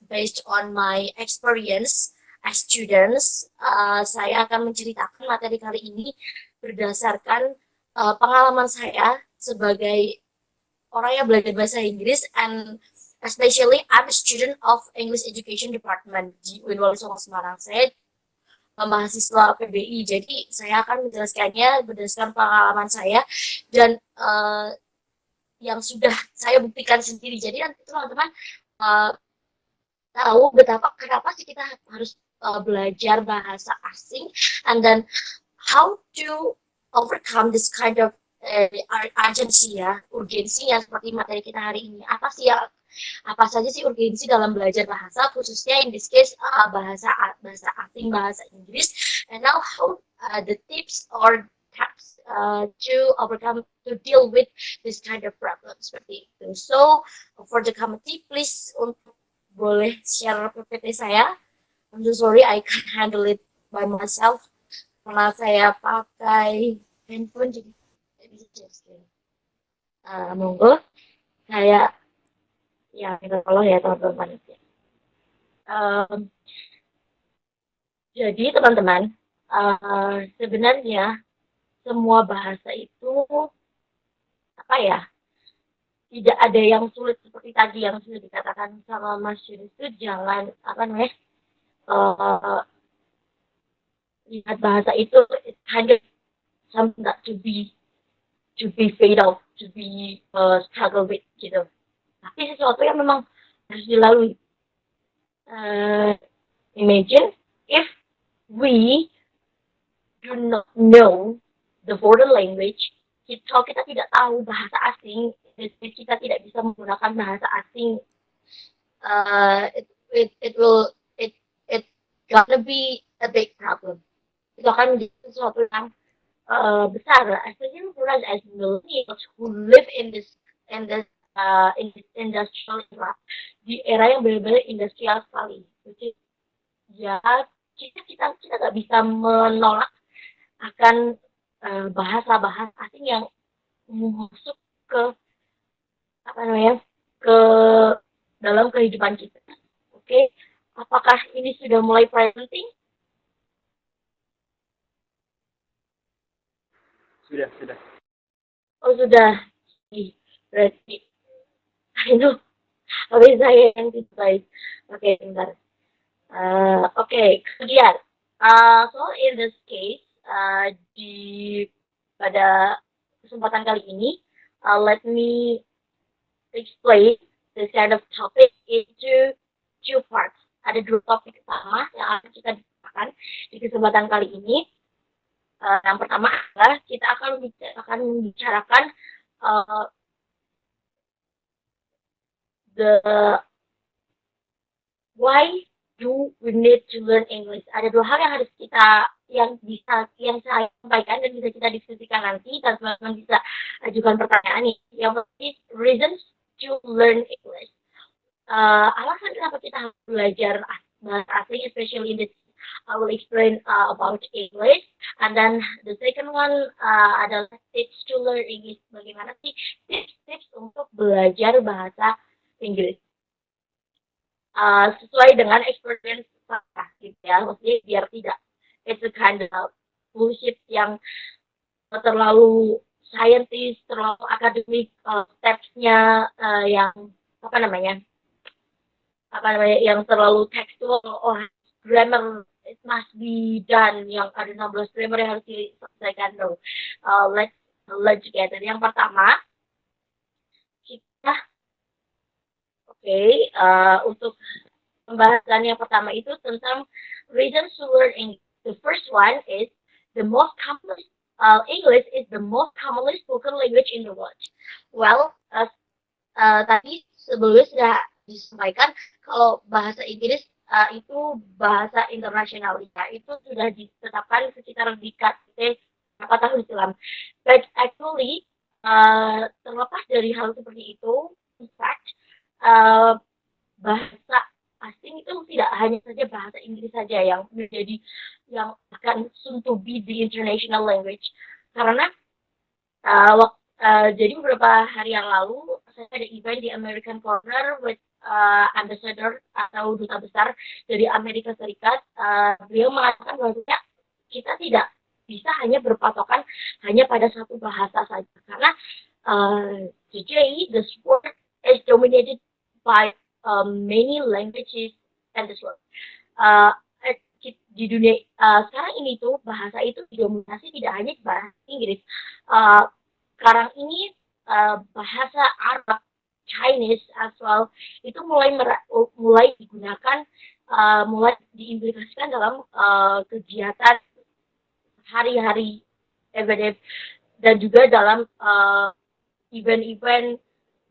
based on my experience as students. Saya akan menceritakan materi kali ini berdasarkan pengalaman saya sebagai orang yang belajar bahasa Inggris, and especially I'm a student of English Education Department di UIN Wali Songo Semarang. Saya mahasiswa PBI, jadi saya akan menjelaskannya berdasarkan pengalaman saya dan yang sudah saya buktikan sendiri. Jadi nanti teman-teman tahu kenapa sih kita harus belajar bahasa asing, and then how to overcome this kind of urgency ya, urgensinya seperti materi kita hari ini. Apa saja sih urgensi dalam belajar bahasa, khususnya in this case bahasa asing, bahasa Inggris, and now how the tips or tips to deal with this kind of problem seperti itu. So for the committee, please untuk boleh share PPT saya. I'm so sorry I can't handle it by myself karena saya pakai handphone, jadi bisa share screen. Monggo saya ya minta tolong ya teman-teman. Jadi teman-teman, sebenarnya semua bahasa itu tidak ada yang sulit seperti tadi yang sudah dikatakan sama Mas Yunus. Itu jangan lihat bahasa itu kind of something that to be fatal, to be struggle with gitu. Tapi sesuatu yang memang harus dilalui. Imagine if we do not know the foreign language, kita tidak tahu bahasa asing, kita tidak bisa menggunakan bahasa asing, it gonna be a big problem. Itu akan menjadi sesuatu yang besar, especially for us as millennials who live in this industrial era, di era yang benar-benar industrial sekali. Jadi ya kita nggak bisa menolak akan bahasa-bahasa asing yang masuk ke ke dalam kehidupan kita. Oke, apakah ini sudah mulai penting? Sudah. Oh sudah. Ih, berarti itu habis saya yang tidak baik. Oke, bentar. Oke, kemudian, so in this case, pada kesempatan kali ini, let me explain this kind of topic into two parts. Ada dua topik utama yang akan kita bicarakan di kesempatan kali ini. Yang pertama adalah kita akan membicarakan the why do we need to learn English. Ada dua hal yang saya sampaikan dan bisa kita diskusikan nanti, dan teman-teman bisa ajukan pertanyaan nih. Yang pertama, reasons to learn English. Alasan kenapa kita harus belajar bahasa asing, especially in this, I will explain about English. And then the second one adalah tips to learn English. Bagaimana sih tips untuk belajar bahasa Inggris? Sesuai dengan experience saya, gitu ya. Maksudnya biar tidak it's a kind of bullshit yang terlalu scientist, terlalu akademik, steps-nya yang yang terlalu tekstual, grammar it must be done, yang ada 16 grammar yang harus diselesaikan. No. Let's learn together. Yang pertama, kita untuk pembahasan yang pertama itu tentang reasons to learn English. The first one is English is the most commonly spoken language in the world. Well, tadi sebelumnya sudah disampaikan kalau bahasa Inggris itu bahasa internasional, ya, itu sudah ditetapkan sekitar berapa tahun silam. But actually, terlepas dari hal seperti itu, in fact, bahasa asing itu tidak hanya saja bahasa Inggris saja yang akan soon to be the international language. Karena jadi beberapa hari yang lalu saya ada event di American Corner with ambassador atau duta besar dari Amerika Serikat. Beliau mengatakan bahwa kita tidak bisa hanya berpatokan hanya pada satu bahasa saja, karena today this world is dominated by many languages in this world. Di dunia sekarang ini tuh bahasa itu didominasi tidak hanya bahasa Inggris. Sekarang ini bahasa Arab, Chinese as well, itu mulai digunakan, mulai diimplikasikan dalam kegiatan hari-hari event dan juga dalam event-event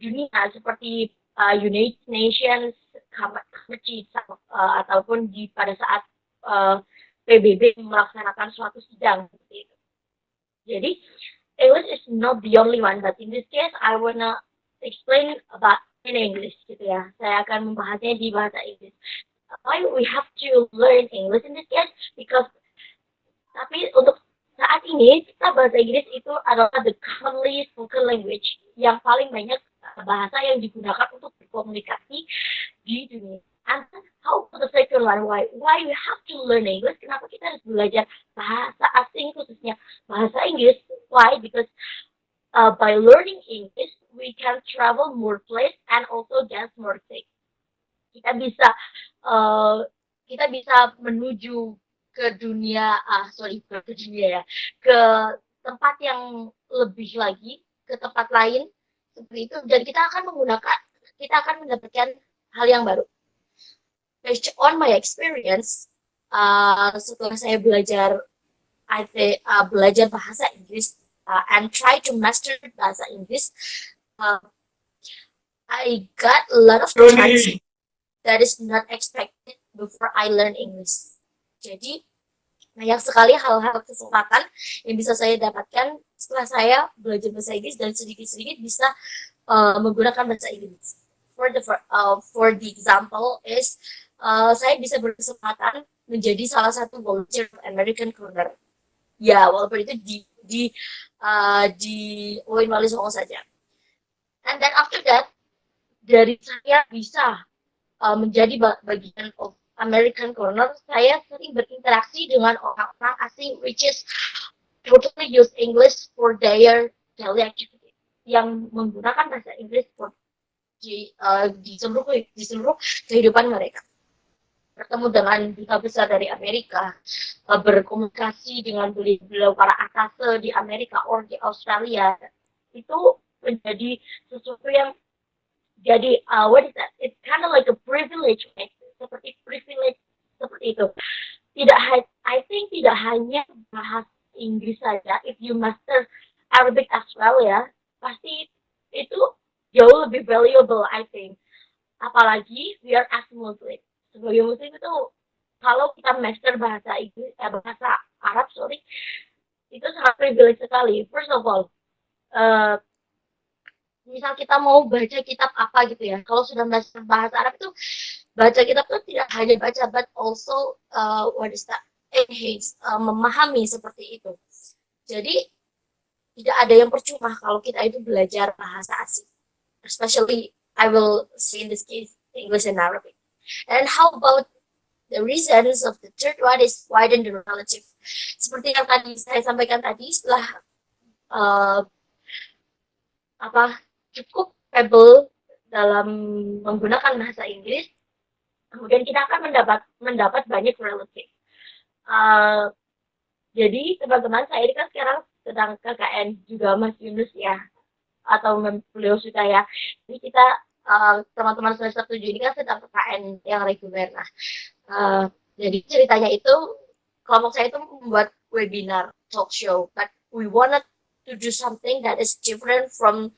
dunia seperti United Nations Committee ataupun pada saat PBB melaksanakan suatu sidang. Jadi English is not the only one, but in this case I wanna explain about in English, gitu ya. Saya akan membahasnya di bahasa Inggris. Why we have to learn English in this case? Because tapi untuk saat ini kita bahasa Inggris itu adalah the commonly spoken language, yang paling banyak bahasa yang digunakan untuk berkomunikasi di dunia. And how about the second one? Why we have to learn English? Kenapa kita harus belajar bahasa asing, khususnya bahasa Inggris? Why? Because by learning English, we can travel more place and also get more things. Kita bisa menuju ke dunia, ke tempat yang lebih lagi, ke tempat lain seperti itu, dan kita akan mendapatkan hal yang baru. Based on my experience, setelah saya belajar bahasa Inggris and try to master bahasa Inggris, I got a lot of chance that is not expected before I learn English. Jadi banyak sekali hal-hal kesempatan yang bisa saya dapatkan setelah saya belajar bahasa Inggris dan sedikit-sedikit bisa menggunakan bahasa Inggris. For the example is saya bisa berkesempatan menjadi salah satu volunteer American Corner. Ya, walaupun itu di Owen Wali Songo saja. And then after that, dari saya bisa menjadi bagian of American Corner, saya sering berinteraksi dengan orang-orang asing, which is totally use English for their daily activity, yang menggunakan bahasa Inggris for di seluruh kehidupan mereka. Bertemu dengan duta besar dari Amerika, berkomunikasi dengan beliau para atase di Amerika or di Australia, itu menjadi sesuatu yang jadi what is that? It's kind of like a privilege, right? Seperti privilege seperti itu. I think tidak hanya bahasa Inggris saja. If you master Arabic as well ya, pasti itu jauh lebih valuable, I think. Apalagi we are as Muslim. Sebagai Muslim itu kalau kita master bahasa Inggris, bahasa Arab, sorry, itu sangat privilege sekali. First of all, misal kita mau baca kitab apa gitu ya, kalau sudah master bahasa Arab itu baca kitab itu tidak hanya baca, but also what is that? Memahami seperti itu. Jadi tidak ada yang percuma kalau kita itu belajar bahasa asing, especially I will say in this case English and Arabic. And how about the reasons of the third one is widen the relative. Seperti yang tadi saya sampaikan tadi, setelah cukup able dalam menggunakan bahasa Inggris, kemudian kita akan mendapat banyak relative. Jadi teman-teman saya ini kan sekarang sedang KKN juga Mas Yunus ya, atau beliau sudah ya. Jadi kita teman-teman semester 7 ini kan sedang KKN yang reguler. Nah, jadi ceritanya itu kelompok saya itu membuat webinar talk show, but we wanted to do something that is different from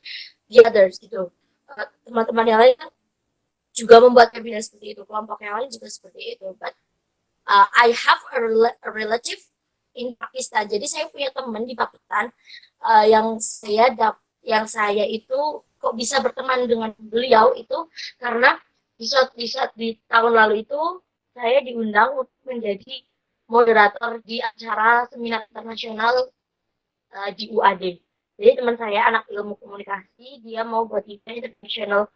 the others gitu. Teman-teman yang lain kan juga membuat webinar seperti itu, kelompok yang lain juga seperti itu. But I have a relative in Pakistan. Jadi saya punya teman di Pakistan yang saya itu kok bisa berteman dengan beliau itu karena di tahun lalu itu saya diundang untuk menjadi moderator di acara seminar internasional di UAD. Jadi teman saya anak ilmu komunikasi, dia mau buat event international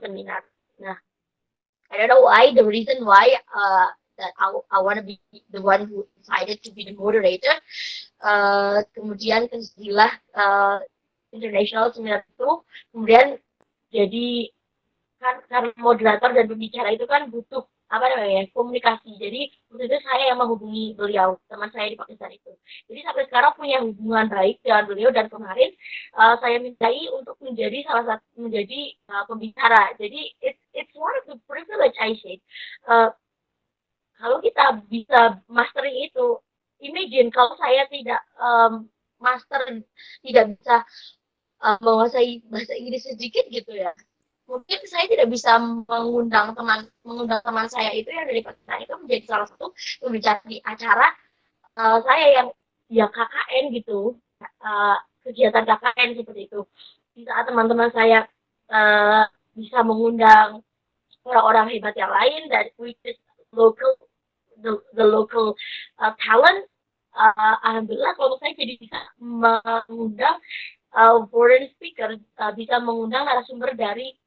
seminar. Nah, I don't know why, the reason why that I want to be the one who decided to be the moderator. Kemudian terjadilah international seminar itu, kemudian jadi kan karena moderator dan pembicara itu kan butuh komunikasi. Jadi waktu itu saya yang menghubungi beliau, teman saya di Pakistan itu. Jadi sampai sekarang punya hubungan baik dengan beliau, dan kemarin saya mintai untuk menjadi pembicara. Jadi it's one of the privilege I say. Kalau kita bisa mastering itu, imagine kalau saya tidak tidak bisa menguasai bahasa Inggris sedikit gitu ya. Mungkin saya tidak bisa mengundang teman saya itu yang dari Pakistan itu menjadi salah satu pembicara di acara saya yang KKN gitu, kegiatan KKN seperti itu. Di saat teman-teman saya bisa mengundang orang-orang hebat yang lain dari which is the local talent, alhamdulillah kalau saya jadi bisa mengundang foreign speaker, bisa mengundang narasumber dari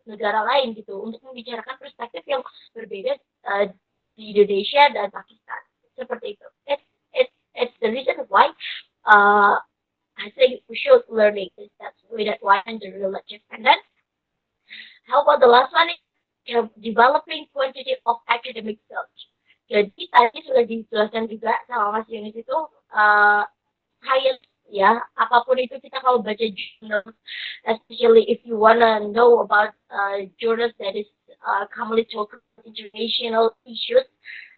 negara lain gitu untuk membicarakan perspektif yang berbeda di Indonesia dan Pakistan seperti itu. It's the reason why I think we should learning is that why and the relative. And then how about the last one is developing quantity of academic skills. Jadi tadi sudah dijelaskan juga sama Mas Yunis itu science ya, apapun itu kita kalau baca jurnal, especially if you wanna know about journals that is commonly talk about international issues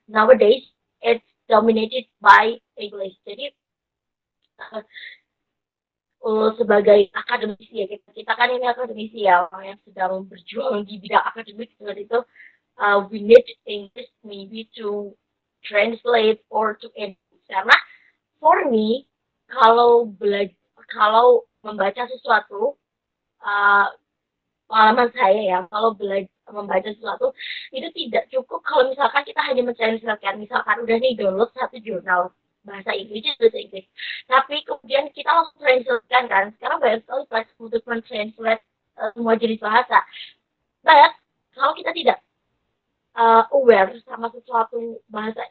nowadays, it's dominated by English. Jadi sebagai akademisi ya, kita kan ini akademisi ya, orang yang sedang berjuang di bidang akademik seperti itu, we need English maybe to translate or to edit. Karena for me, kalau membaca sesuatu, pengalaman saya ya, kalau membaca sesuatu itu tidak cukup kalau misalkan kita hanya mentranslatekan, misalkan udah nih download satu jurnal bahasa Inggris, tapi kemudian kita langsung translatekan kan. Sekarang banyak sekali platform untuk mentranslate semua jenis bahasa. But kalau kita tidak aware sama sesuatu bahasa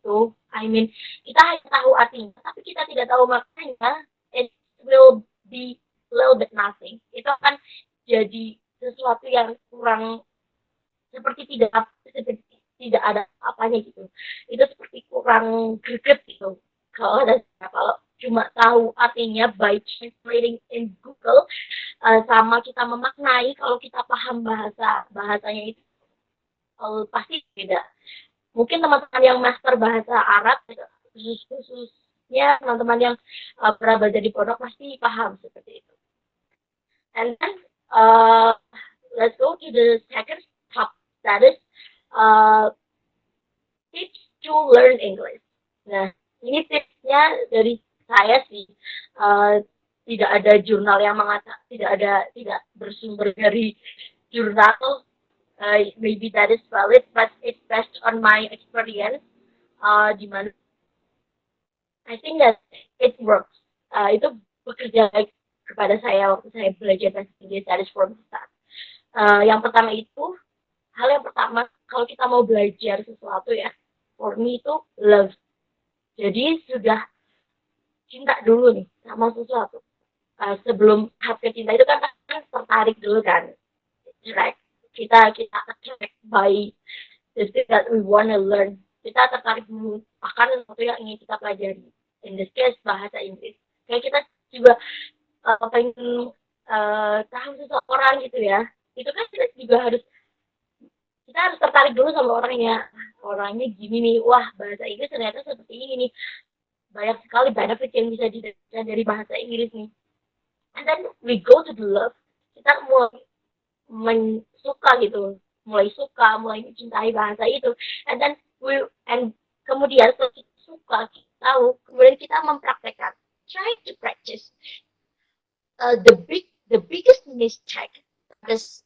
itu, I mean, kita hanya tahu artinya, tapi kita tidak tahu maknanya, it will be little bit nothing. Itu akan jadi sesuatu yang kurang, seperti tidak ada apanya gitu. Itu seperti kurang greget gitu. Kalau cuma tahu artinya by translating in Google, sama kita memaknai, kalau kita paham bahasanya itu pasti beda. Mungkin teman-teman yang master bahasa Arab, khususnya teman-teman yang pernah belajar di pondok pasti paham seperti itu. And then let's go to the second top, that is tips to learn English. Nah, ini tipsnya dari saya sih. Tidak ada jurnal yang mengatakan, tidak bersumber dari jurnal. Maybe that is valid, but it's based on my experience. Di mana I think that it works. Itu bekerja baik kepada saya waktu saya belajar bahasa Inggris, that is for me. Yang pertama itu, hal yang pertama kalau kita mau belajar sesuatu ya, for me itu love. Jadi sudah cinta dulu nih sama sesuatu. Sebelum tahap cinta itu kan tertarik dulu kan, right? Kita attract by the thing that we wanna learn. Kita tertarik dulu akan sesuatu yang ingin kita pelajari. In this case bahasa Inggris. Kayak kita juga pengen tahu seseorang gitu ya. Itu kan kita harus tertarik dulu sama orangnya gini nih, wah bahasa Inggris ternyata seperti ini nih, banyak sekali benefit yang bisa didapatkan dari bahasa Inggris nih. And then we go to the love, kita mulai suka, mulai mencintai bahasa itu. And then kemudian setelah kita suka, kita tahu, kemudian kita mempraktekkan, try to practice. The biggest mistake that is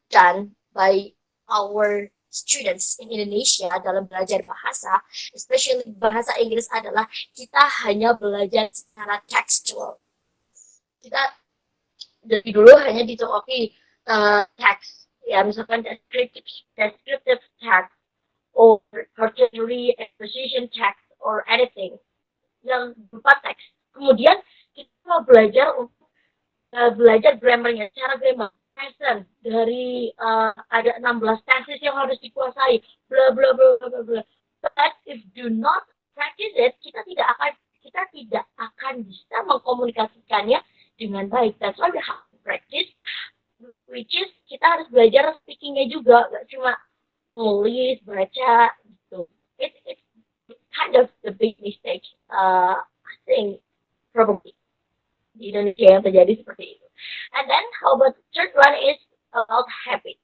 done by our students in Indonesia dalam belajar bahasa, especially bahasa Inggris, adalah kita hanya belajar secara textual. Kita dari dulu hanya ditokoki teks, ya misalkan descriptive text, or vocabulary exposition text, or anything yang berupa teks. Kemudian kita belajar grammarnya, cara grammar. Present dari ada 16 tenses yang harus dikuasai, bla bla bla bla bla. But if do not practice it, kita tidak akan bisa mengkomunikasikannya dengan baik. That's why we have to practice, which is kita harus belajar speakingnya juga, gak cuma nulis, baca gitu. It's kind of the big mistake, I think probably di Indonesia yang terjadi seperti itu. And then how about the third one is about habit.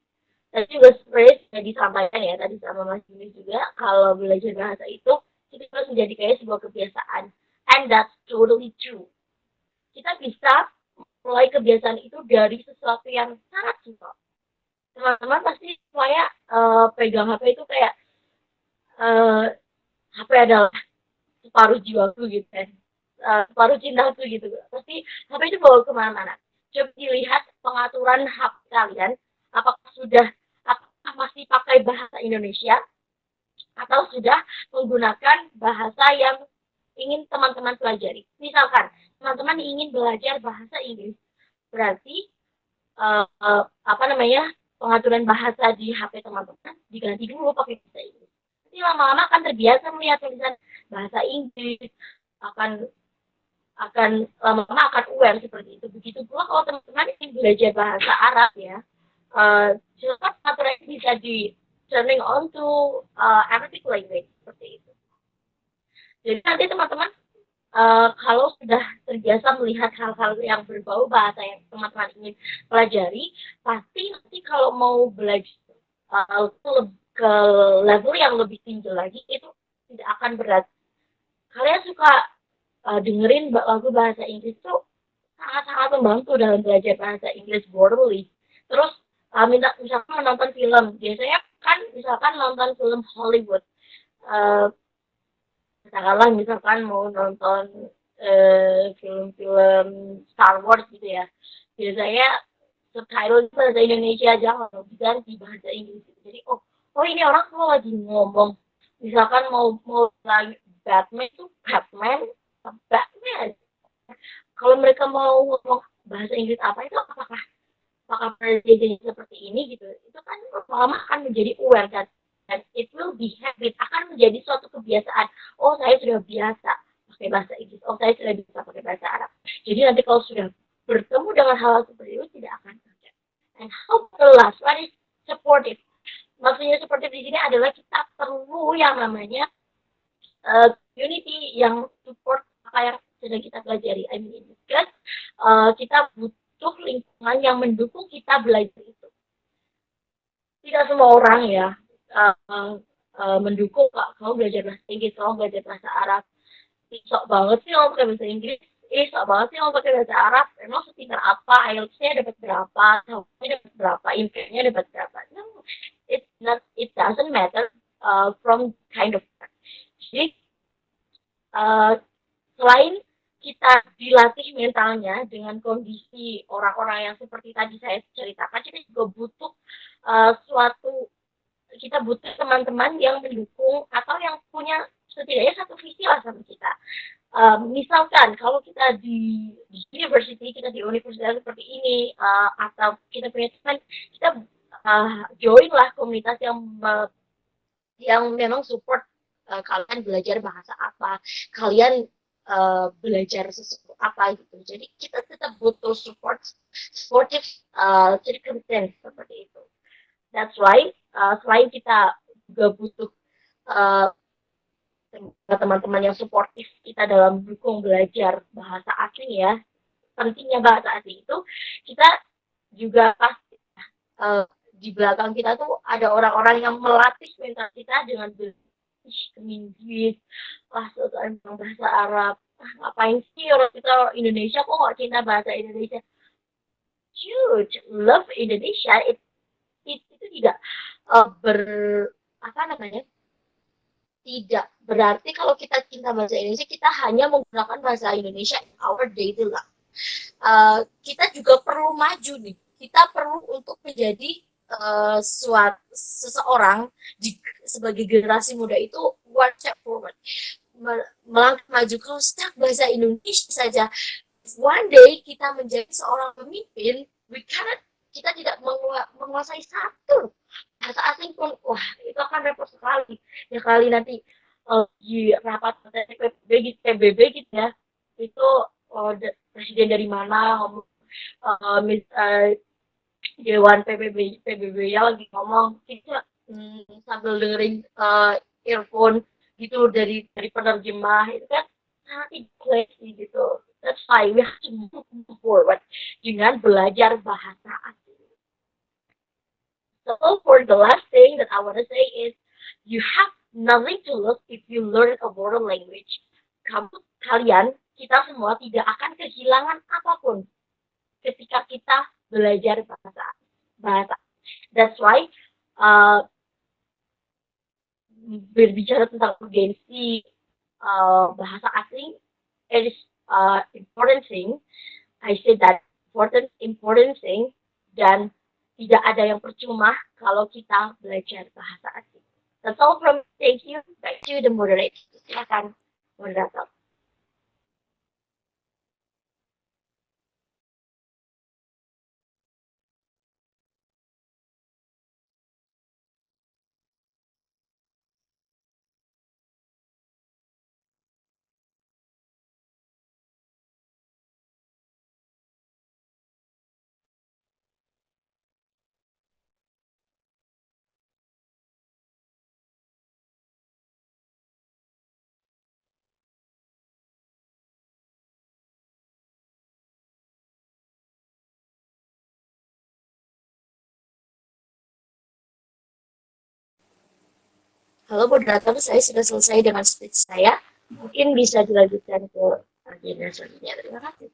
Tadi juga sebenarnya sudah disampaikan ya tadi sama Mas Yunus juga, kalau belajar bahasa itu harus menjadi kayak sebuah kebiasaan. And that's totally true. Kita bisa mulai kebiasaan itu dari sesuatu yang sangat simpel. Teman-teman pasti semuanya pegang HP itu kayak HP adalah separuh jiwaku gitu kan, separuh cintaku gitu. Pasti HP itu bawa kemana-mana. Coba dilihat pengaturan HP kalian, apakah masih pakai bahasa Indonesia atau sudah menggunakan bahasa yang ingin teman-teman pelajari. Misalkan teman-teman ingin belajar bahasa Inggris, berarti pengaturan bahasa di HP teman-teman diganti dulu pakai bahasa Inggris. Nanti lama-lama akan terbiasa melihat tulisan bahasa Inggris, akan lama-lama akan aware seperti itu. Begitu pula kalau teman-teman ingin belajar bahasa Arab ya, silakan aturan bisa di turning on to Arabic language seperti itu. Jadi nanti teman-teman kalau sudah terbiasa melihat hal-hal yang berbau bahasa yang teman-teman ingin pelajari, pasti nanti kalau mau belajar ke level yang lebih tinggi lagi, itu tidak akan berat. Kalian suka dengerin lagu bahasa Inggris tuh sangat-sangat membantu dalam belajar bahasa Inggris broadly. Terus misalkan menonton film, biasanya kan misalkan nonton film Hollywood, misalkan mau nonton film-film Star Wars gitu ya, biasanya subtitle bahasa Indonesia aja, kalau diganti bahasa Inggris. Jadi oh ini orang tuh lagi ngomong Misalkan mau lagi Batman itu Batman, Batman. Kalau mereka mau ngomong bahasa Inggris apa itu, apakah jadi seperti ini gitu, itu kan lama akan menjadi aware, dan it will be habit, akan menjadi suatu kebiasaan. Oh, saya sudah biasa pakai bahasa Inggris, oh saya sudah bisa pakai bahasa Arab. Jadi nanti kalau sudah bertemu dengan hal seperti itu tidak akan terjadi. And how the last one is supportive. Maksudnya supportive di sini adalah kita perlu yang namanya community yang support apa yang sedang kita pelajari. I mean, because kita butuh lingkungan yang mendukung kita belajar itu. Tidak semua orang ya mendukung kamu belajar bahasa Inggris, kamu belajar bahasa Arab. Sok banget sih kamu pakai bahasa Inggris, sok banget sih kamu pakai bahasa Arab. Emang sepintar apa, IELTS-nya dapat berapa, TOEFL-nya dapat berapa, IMPEC-nya dapat berapa. No, it doesn't matter from kind of. Jadi selain kita dilatih mentalnya dengan kondisi orang-orang yang seperti tadi saya ceritakan, kita juga butuh kita butuh teman-teman yang mendukung atau yang punya setidaknya satu visi lah sama kita. Misalkan kalau kita di university, kita di universitas seperti ini, atau kita punya teman, kita join lah komunitas yang memang support kalian belajar bahasa apa, kalian belajar sesuatu apa gitu. Jadi kita tetap butuh supportive circumstance seperti itu. That's why selain kita juga butuh teman-teman yang suportif kita dalam dukung belajar bahasa asing ya, pentingnya bahasa asing itu, kita juga pasti di belakang kita tuh ada orang-orang yang melatih mental kita dengan Inggris, soal bahasa Arab, ngapain sih orang kita Indonesia kok nggak cinta bahasa Indonesia? Huge love Indonesia, itu tidak tidak berarti kalau kita cinta bahasa Indonesia kita hanya menggunakan bahasa Indonesia in our daily life. Kita juga perlu maju nih, kita perlu untuk menjadi seseorang sebagai generasi muda itu one step forward, melangkah maju. Kalau stuck bahasa Indonesia saja, one day kita menjadi seorang pemimpin, kita tidak menguasai satu bahasa asing pun, wah itu akan repot sekali. Ya kali nanti di rapat PBB gitu ya, itu presiden dari mana ngomong, Dewan PBB ya lagi ngomong, kita sambil dengerin earphone gitu dari penerjemah, itu kan sangat ikhlas gitu. That's why we have to move forward dengan belajar bahasa asing. So for the last thing that I want to say is, you have nothing to lose if you learn a foreign language. Kita semua tidak akan kehilangan apapun ketika kita belajar bahasa. That's why berbicara tentang urgensi bahasa asing, it is important thing. I say that important thing, dan tidak ada yang percuma kalau kita belajar bahasa asing. That's all from me. Thank you. Back to the moderator. Silakan moderator. Halo moderator, saya sudah selesai dengan speech saya. Mungkin bisa dilanjutkan ke agenda selanjutnya. Terima kasih.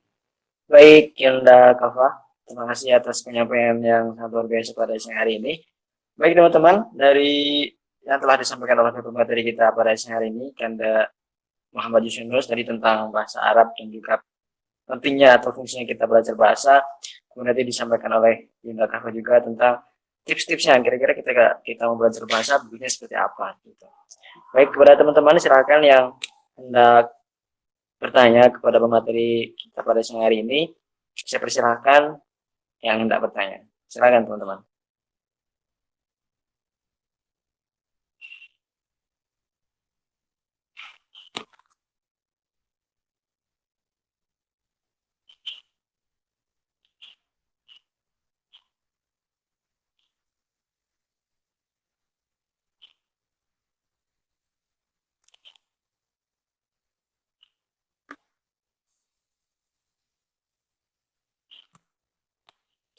Baik, Yunda Kafa, terima kasih atas penyampaian yang sangat luar biasa pada siang hari ini. Baik teman-teman, dari yang telah disampaikan oleh pemateri kita pada siang hari ini, Kanda Muhammad Yusuf tadi tentang bahasa Arab dan juga pentingnya atau fungsinya kita belajar bahasa. Kemudian tadi disampaikan oleh Yunda Kafa juga tentang tips-tipsnya kira-kira kita mau belajar bahasa begini seperti apa gitu. Baik, kepada teman-teman silakan yang hendak bertanya kepada pemateri kita pada siang hari ini, saya persilahkan yang hendak bertanya. Silakan teman-teman.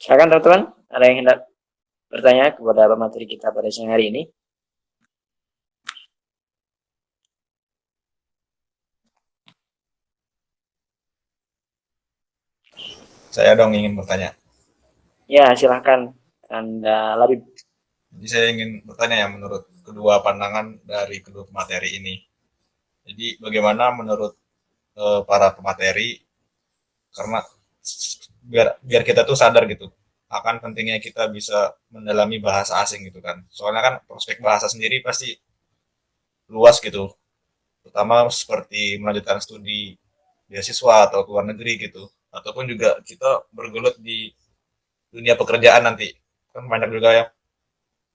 Silakan teman-teman, ada yang hendak bertanya kepada pemateri kita pada siang hari ini? Saya dong ingin bertanya. Ya, silahkan Anda Labib. Jadi saya ingin bertanya ya menurut kedua pandangan dari kedua pemateri ini. Jadi bagaimana menurut para pemateri, karena biar biar kita tuh sadar gitu akan pentingnya kita bisa mendalami bahasa asing gitu kan. Soalnya kan prospek bahasa sendiri pasti luas gitu, terutama seperti melanjutkan studi beasiswa atau ke luar negeri gitu, ataupun juga kita bergelut di dunia pekerjaan nanti. Kan banyak juga ya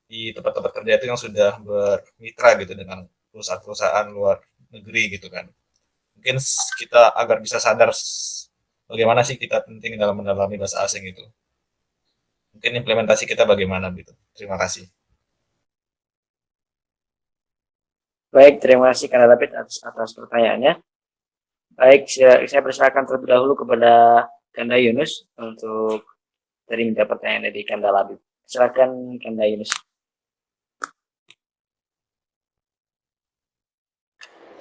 di tempat-tempat kerja itu yang sudah bermitra gitu dengan perusahaan-perusahaan luar negeri gitu kan. Mungkin kita agar bisa sadar bagaimana sih kita penting dalam mendalami bahasa asing itu. Mungkin implementasi kita bagaimana gitu. Terima kasih. Baik, terima kasih Kanda David atas pertanyaannya. Baik, saya persilakan terlebih dahulu kepada Kanda Yunus untuk minta pertanyaan dari Kanda Labib. Silakan Kanda Yunus.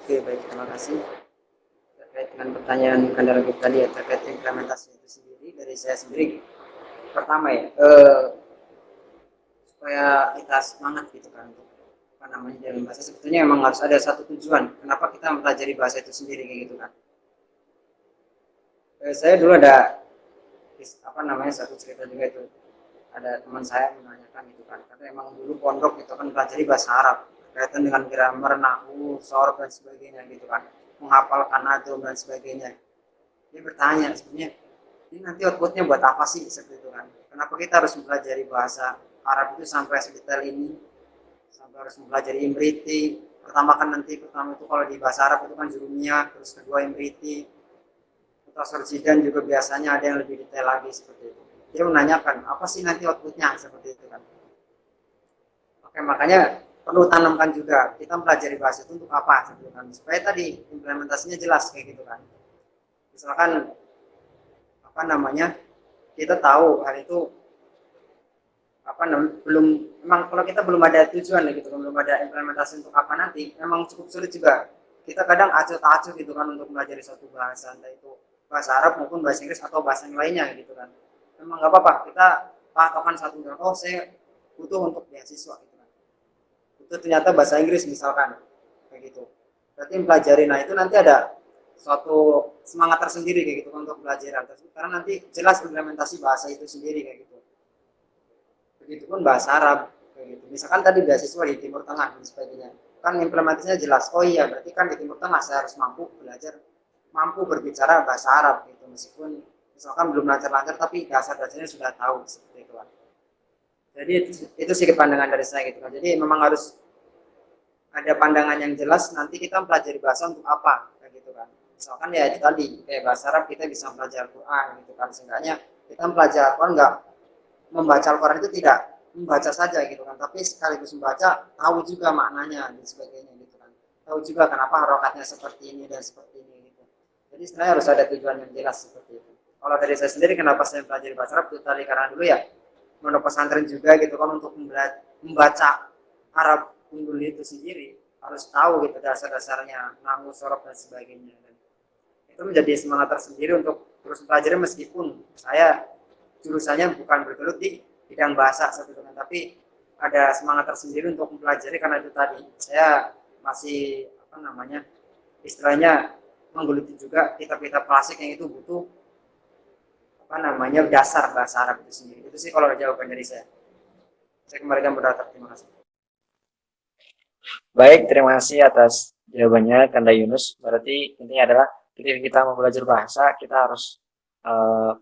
Oke, baik, terima kasih. Terkait dengan pertanyaan Kanda Labib tadi ya, terkait implementasi itu sendiri, dari saya sendiri, pertama ya, supaya kita semangat gitu kan, apa namanya, dalam bahasa sebetulnya memang harus ada satu tujuan kenapa kita mempelajari bahasa itu sendiri kayak gitu kan. Saya dulu ada apa namanya satu cerita juga itu, ada teman saya menanyakan gitu kan, karena emang dulu pondok itu kan pelajari bahasa Arab berkaitan dengan grammar, nahwu, sorf dan sebagainya gitu kan, menghafalkan nadum dan sebagainya. Dia bertanya sebenarnya ini nanti outputnya buat apa sih seperti itu kan, kenapa kita harus mempelajari bahasa Arab itu sampai sedetail ini, sampai harus mempelajari imriti. Pertama itu kalau di bahasa Arab itu kan jurumiyah, terus kedua imriti, atau dan juga biasanya ada yang lebih detail lagi seperti itu. Dia menanyakan apa sih nanti outputnya seperti itu kan. Oke, makanya perlu tanamkan juga kita mempelajari bahasa itu untuk apa seperti itu kan, supaya tadi implementasinya jelas kayak gitu kan. Misalkan apa namanya, kita tahu hal itu apa namanya, belum, memang kalau kita belum ada tujuan gitu, belum ada implementasi untuk apa nanti, memang cukup sulit juga. Kita kadang acuh tak acuh gitu kan untuk mempelajari suatu bahasa, entah itu bahasa Arab maupun bahasa Inggris atau bahasa yang lainnya gitu kan. Memang nggak apa-apa kita patokan satu, oh saya butuh untuk beasiswa gitu kan, itu ternyata bahasa Inggris misalkan kayak gitu, berarti mempelajari, nah itu nanti ada suatu semangat tersendiri kayak gitu untuk pelajaran tersebut, karena nanti jelas implementasi bahasa itu sendiri kayak gitu. Begitupun bahasa Arab kayak gitu. Misalkan tadi beasiswa di Timur Tengah dan sebagainya, kan implementasinya jelas. Oh iya, berarti kan di Timur Tengah saya harus mampu belajar, mampu berbicara bahasa Arab gitu. Meskipun misalkan belum lancar-lancar, tapi dasar-dasarnya sudah tahu seperti itu kan. Jadi itu sih pandangan dari saya gitu kan. Jadi memang harus ada pandangan yang jelas. Nanti kita mempelajari bahasa untuk apa kayak gitu kan. Misalkan ya itu tadi kayak bahasa Arab kita bisa belajar Quran gitu kan. Seenggaknya kita belajar Quran, nggak membaca Al-Quran itu tidak membaca saja gitu kan, tapi sekaligus membaca tahu juga maknanya dan sebagainya gitu kan, tahu juga kenapa harokatnya seperti ini dan seperti ini gitu. Jadi sebenarnya harus ada tujuan yang jelas seperti itu. Kalau dari saya sendiri kenapa saya belajar bahasa Arab itu tadi karena dulu ya pondok pesantren juga gitu kan, untuk membaca Arab unggul itu sendiri harus tahu gitu dasar-dasarnya, nahwu, sorof dan sebagainya, dan itu menjadi semangat tersendiri untuk terus belajar meskipun saya jurusannya bukan bergelut di bidang bahasa sebetulnya, tapi ada semangat tersendiri untuk mempelajari karena itu tadi saya masih apa namanya, istilahnya menggeluti juga kitab-kitab klasik yang itu butuh apa namanya dasar bahasa Arab itu sendiri. Itu sih kalau jawaban dari saya. Saya kembalikan moderator. Terima kasih. Baik, terima kasih atas jawabannya Kanda Yunus. Berarti intinya adalah ketika kita mau belajar bahasa, kita harus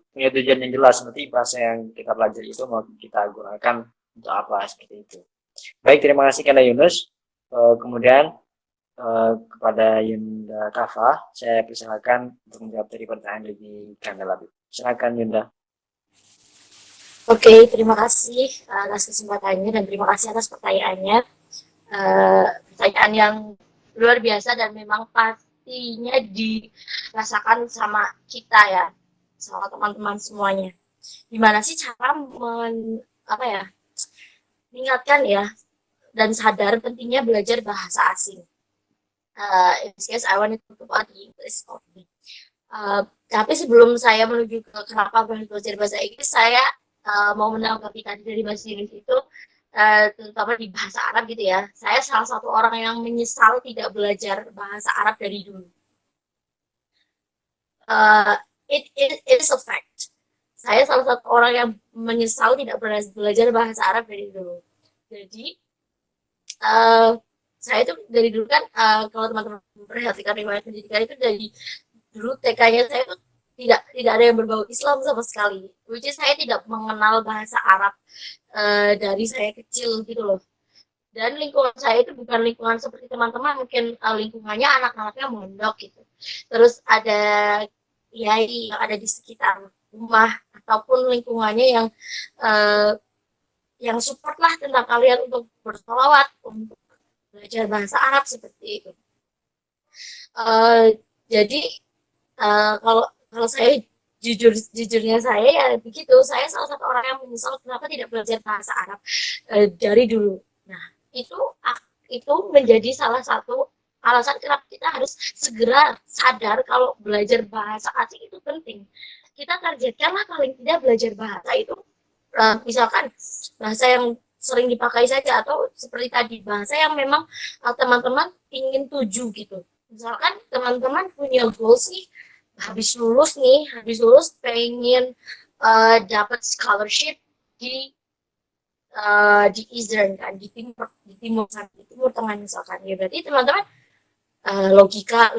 punya tujuan yang jelas. Nanti bahasa yang kita pelajari itu mau kita gunakan untuk apa, seperti itu. Baik, terima kasih Kanda Yunus. Kemudian kepada Yunda Kafa, saya persilakan untuk menjawab dari pertanyaan dari Kanda Labib. Silakan Yunda. Oke, terima kasih atas kesempatannya dan terima kasih atas pertanyaannya. Pertanyaan yang luar biasa dan memang pastinya dirasakan sama kita ya, sama teman-teman semuanya. Gimana sih cara mengingatkan ya dan sadar pentingnya belajar bahasa asing. In this case, I want to talk about English only. Tapi sebelum saya menuju ke kenapa belajar bahasa Inggris, saya mau menanggapi tadi dari Mas Yunus itu, terutama di bahasa Arab gitu ya. Saya salah satu orang yang menyesal tidak belajar bahasa Arab dari dulu. It is a fact. Saya salah satu orang yang menyesal tidak belajar bahasa Arab dari dulu. Jadi saya itu dari dulu kan, kalau teman-teman memperhatikan riwayat pendidikan itu dari dulu TK-nya saya itu tidak ada yang berbau Islam sama sekali. Which is saya tidak mengenal bahasa Arab dari saya kecil gitu loh. Dan lingkungan saya itu bukan lingkungan seperti teman-teman, mungkin lingkungannya anak-anaknya mondok gitu. Terus ada kiai yang ada di sekitar rumah ataupun lingkungannya yang support lah tentang kalian untuk bersolawat, untuk belajar bahasa Arab seperti itu. Jadi kalau saya jujurnya saya ya begitu, saya salah satu orang yang menyesal kenapa tidak belajar bahasa Arab dari dulu. Nah itu menjadi salah satu alasan kenapa kita harus segera sadar kalau belajar bahasa asing itu penting. Kita targetkanlah paling tidak belajar bahasa itu, misalkan bahasa yang sering dipakai saja, atau seperti tadi bahasa yang memang teman-teman ingin tuju gitu. Misalkan teman-teman punya goals nih, habis lulus pengen dapat scholarship di Eastern kan, di timur tengah misalkan ya, berarti teman-teman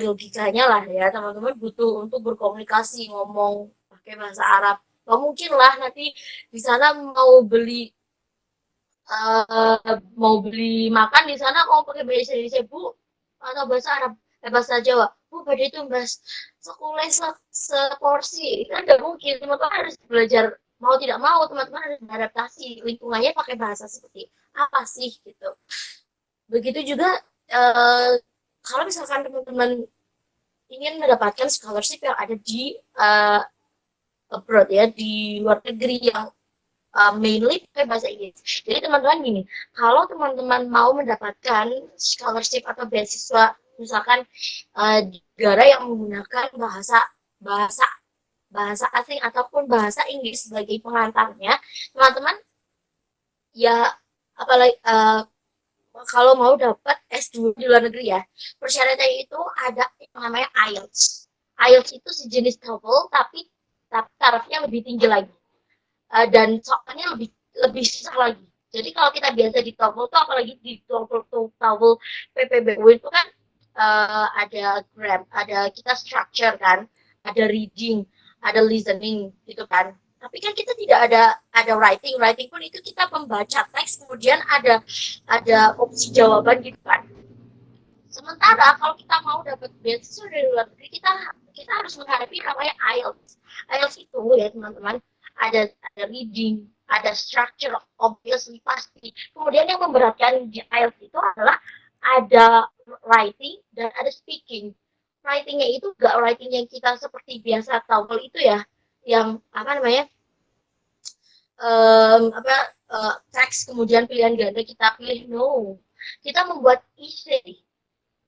logikanya lah ya, teman-teman butuh untuk berkomunikasi, ngomong pakai bahasa Arab. Gak mungkin lah nanti di sana mau beli makan di sana pakai bahasa Indonesia Bu, atau bahasa Arab, bahasa Jawa Bu, pada itu bahas sekulai seporsi, kan nggak mungkin. Teman-teman harus belajar, mau tidak mau teman-teman harus beradaptasi lingkungannya pakai bahasa seperti apa sih gitu. Begitu juga kalau misalkan teman-teman ingin mendapatkan scholarship yang ada di abroad ya, di luar negeri yang mainly pakai bahasa Inggris. Jadi teman-teman gini, kalau teman-teman mau mendapatkan scholarship atau beasiswa misalkan di negara yang menggunakan bahasa asing ataupun bahasa Inggris sebagai pengantarnya, teman-teman ya apalagi kalau mau dapat S2 di luar negeri ya, persyaratannya itu ada yang namanya IELTS. IELTS itu sejenis TOEFL tapi tarafnya lebih tinggi lagi. Dan soalnya lebih susah lagi. Jadi kalau kita biasa di TOEFL tuh, apalagi di TOEFL PPBU itu kan ada grammar, ada kita structure kan, ada reading, ada listening gitu kan. Tapi kan kita tidak ada writing pun itu kita membaca teks, kemudian ada opsi jawaban gitu kan. Sementara kalau kita mau dapat beasiswa dari luar negeri, kita harus menghadapi namanya IELTS. IELTS itu ya teman-teman, ada reading, ada structure, obviously pasti. Kemudian yang memberatkan di IELTS itu adalah ada writing dan ada speaking. Writingnya itu gak writing yang kita seperti biasa TOEFL itu ya, yang teks kemudian pilihan ganda kita pilih. No, kita membuat essay.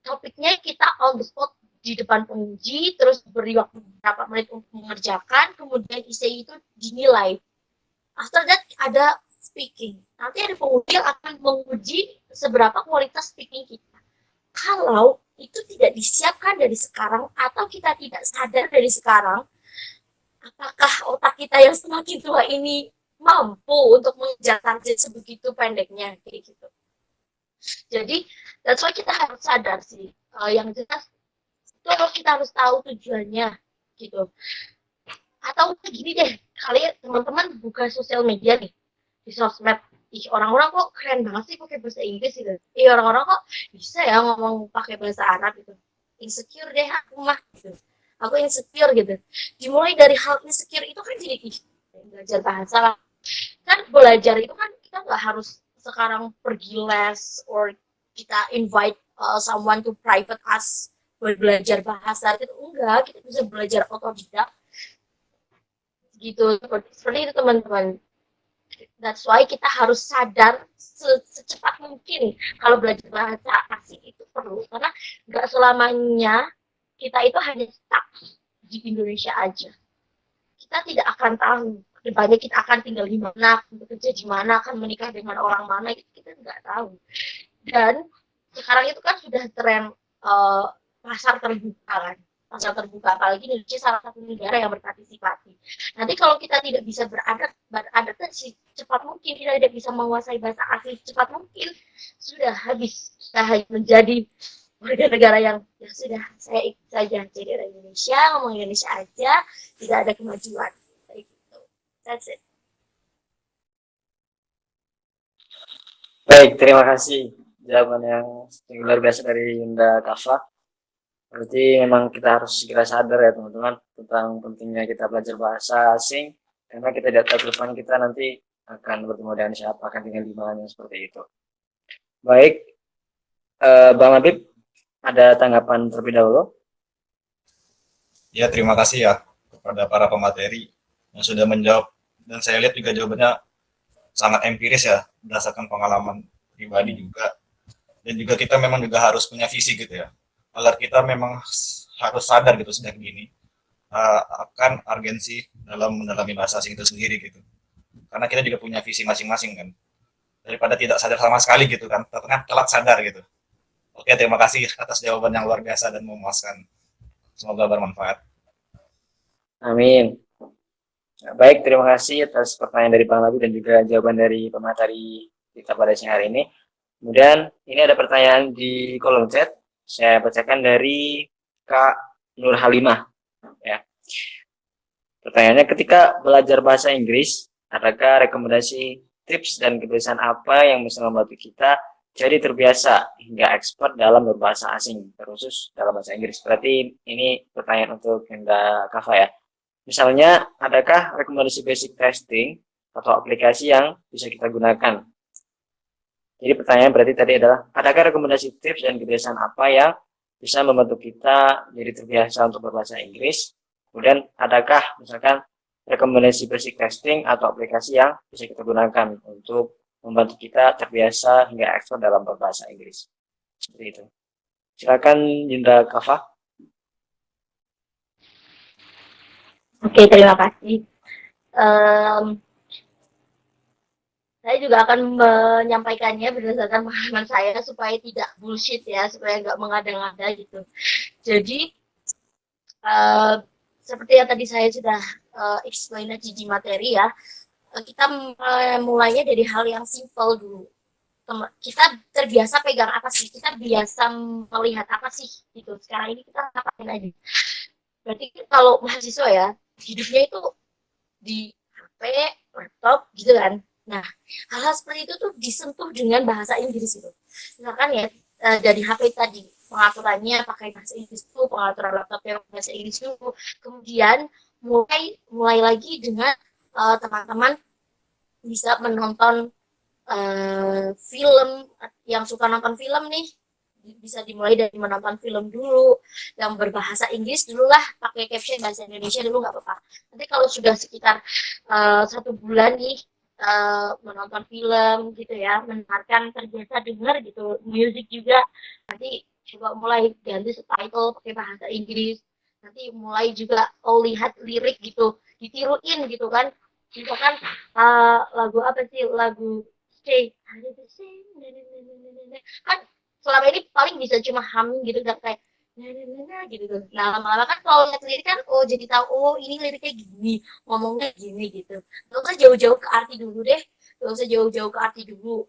Topiknya kita on the spot di depan penguji, terus beri waktu beberapa menit untuk mengerjakan, kemudian essay itu dinilai. After that ada speaking. Nanti ada penguji yang akan menguji seberapa kualitas speaking kita. Kalau itu tidak disiapkan dari sekarang, atau kita tidak sadar dari sekarang, apakah otak kita yang semakin tua ini mampu untuk mengejar target sebegitu pendeknya kayak gitu. Jadi that's why kita harus sadar sih, yang jelas itu kita harus tahu tujuannya gitu. Atau gini deh, kalian teman-teman buka sosial media nih, di sosmed, ih orang-orang kok keren banget sih pakai bahasa Inggris gitu, orang-orang kok bisa ya ngomong pakai bahasa Arab gitu, insecure deh aku mah gitu, aku insecure gitu. Dimulai dari hal insecure itu kan jadi belajar bahasa lah. Kan belajar itu kan kita nggak harus sekarang pergi les or kita invite someone to private us buat belajar bahasa gitu, enggak, kita bisa belajar otodidak gitu, seperti itu teman-teman. That's why kita harus sadar secepat mungkin kalau belajar bahasa asing itu perlu, karena nggak selamanya kita itu hanya stuck di Indonesia aja. Kita tidak akan tahu kedepannya kita akan tinggal di mana, bekerja di mana, akan menikah dengan orang mana, itu kita nggak tahu. Dan sekarang itu kan sudah tren pasar terbuka kan, pasar terbuka, apalagi Indonesia salah satu negara yang berpartisipasi. Nanti kalau kita tidak bisa beradaptasi cepat mungkin, kita tidak bisa menguasai bahasa asing cepat mungkin, sudah habis, kita hanya menjadi warga negara yang ya sudah, saya ikut saja jadi orang Indonesia, ngomong Indonesia aja, tidak ada kemajuan kayak gitu. That's it. Baik, terima kasih jawaban yang luar biasa dari Yunda Kafa. Berarti memang kita harus segera sadar ya teman-teman tentang pentingnya kita belajar bahasa asing, karena kita tidak tahu depan kita nanti akan bertemu dengan siapa, akan tinggal di mana, seperti itu. Baik, Bang Habib, ada tanggapan terlebih dahulu? Ya, terima kasih ya kepada para pemateri yang sudah menjawab, dan saya lihat juga jawabannya sangat empiris ya, berdasarkan pengalaman pribadi juga. Dan juga kita memang juga harus punya visi gitu ya, agar kita memang harus sadar gitu sejak dini akan urgensi dalam mendalami bahasa asing itu sendiri gitu. Karena kita juga punya visi masing-masing kan. Daripada tidak sadar sama sekali gitu kan, ternyata telat sadar gitu. Oke, terima kasih atas jawaban yang luar biasa dan memuaskan. Semoga bermanfaat. Amin. Nah, baik, terima kasih atas pertanyaan dari Bang Labi dan juga jawaban dari pemateri kita pada siang hari ini. Kemudian ini ada pertanyaan di kolom chat. Saya bacakan dari Kak Nur Halimah. Ya. Pertanyaannya, ketika belajar bahasa Inggris, adakah rekomendasi tips dan kebiasaan apa yang bisa membantu kita jadi terbiasa hingga expert dalam berbahasa asing, terkhusus dalam bahasa Inggris? Berarti ini pertanyaan untuk Yunda Kafa ya. Misalnya, adakah rekomendasi basic testing atau aplikasi yang bisa kita gunakan? Jadi pertanyaan berarti tadi adalah, adakah rekomendasi tips dan kebiasaan apa yang bisa membantu kita jadi terbiasa untuk berbahasa Inggris? Kemudian adakah misalkan rekomendasi basic testing atau aplikasi yang bisa kita gunakan untuk membantu kita terbiasa hingga expert dalam berbahasa Inggris? Seperti itu. Silakan Yunda Kafa. Oke, terima kasih. Saya juga akan menyampaikannya berdasarkan pengalaman saya supaya tidak bullshit ya, supaya nggak mengada-ngada gitu. Jadi seperti yang tadi saya sudah explain di materi ya, kita mulainya dari hal yang simple dulu. Kita terbiasa pegang apa sih? Kita biasa melihat apa sih? Gitu. Sekarang ini kita ngapain aja? Berarti kalau mahasiswa ya, hidupnya itu di HP, laptop, gitu kan. Nah, hal-hal seperti itu tuh disentuh dengan bahasa Inggris itu. Misalkan ya, dari HP tadi, pengaturannya pakai bahasa Inggris tuh, pengaturan laptopnya bahasa Inggris tuh. Kemudian mulai lagi dengan teman-teman bisa menonton film, yang suka nonton film nih, bisa dimulai dari menonton film dulu yang berbahasa Inggris dulu lah, pakai caption bahasa Indonesia dulu nggak apa-apa. Nanti kalau sudah sekitar 1 bulan nih menonton film gitu ya, mendengarkan, terbiasa dengar gitu, musik juga, nanti coba mulai ganti subtitle pakai bahasa Inggris, nanti mulai juga lihat lirik gitu, ditiruin gitu kan. Misalkan lagu apa sih, lagu Stay kan selama ini paling bisa cuma humming gitu, dan kayak nah gitu tuh. Nah lama-lama kan kalau lihat lirik kan, oh jadi tahu, oh ini liriknya gini, ngomongnya gini gitu. Gak usah jauh-jauh ke arti dulu deh, gak usah jauh-jauh ke arti dulu.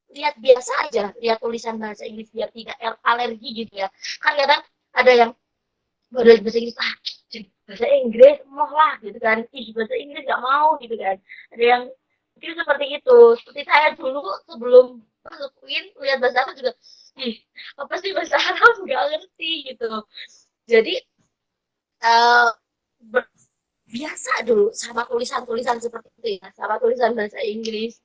Lihat biasa aja, lihat tulisan bahasa Inggris biar tidak alergi gitu ya. Kan kadang ada yang baru bahasa Inggris, bahasa Inggris mau lah gitu kan, bahasa Inggris gak mau gitu kan. Ada yang mungkin seperti itu, seperti saya dulu sebelum masuk UIN lihat bahasa Arab juga, ih apa sih bahasa Arab, nggak ngerti gitu. Jadi uh, biasa dulu sama tulisan-tulisan seperti itu ya, sama tulisan bahasa Inggris,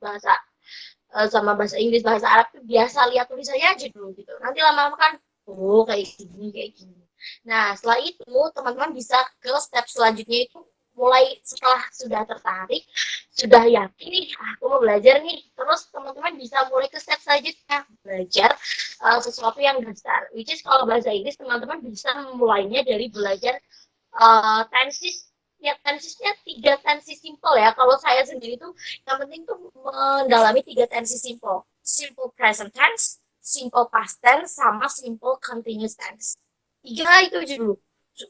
sama bahasa Inggris, bahasa Arab tuh biasa lihat tulisannya aja dulu gitu. Nanti lama-lama kan, oh kayak gini, kayak gini. Nah, setelah itu teman-teman bisa ke step selanjutnya itu mulai setelah sudah tertarik, sudah yakin nih, aku mau belajar nih. Terus teman-teman bisa mulai ke step selanjutnya, belajar sesuatu yang dasar. Which is kalau bahasa Inggris teman-teman bisa mulainya dari belajar tenses. Ya tensesnya 3 tenses simple ya. Kalau saya sendiri tuh yang penting tuh mendalami 3 tenses simple. Simple present tense, simple past tense, sama simple continuous tense. 3 itu aja dulu.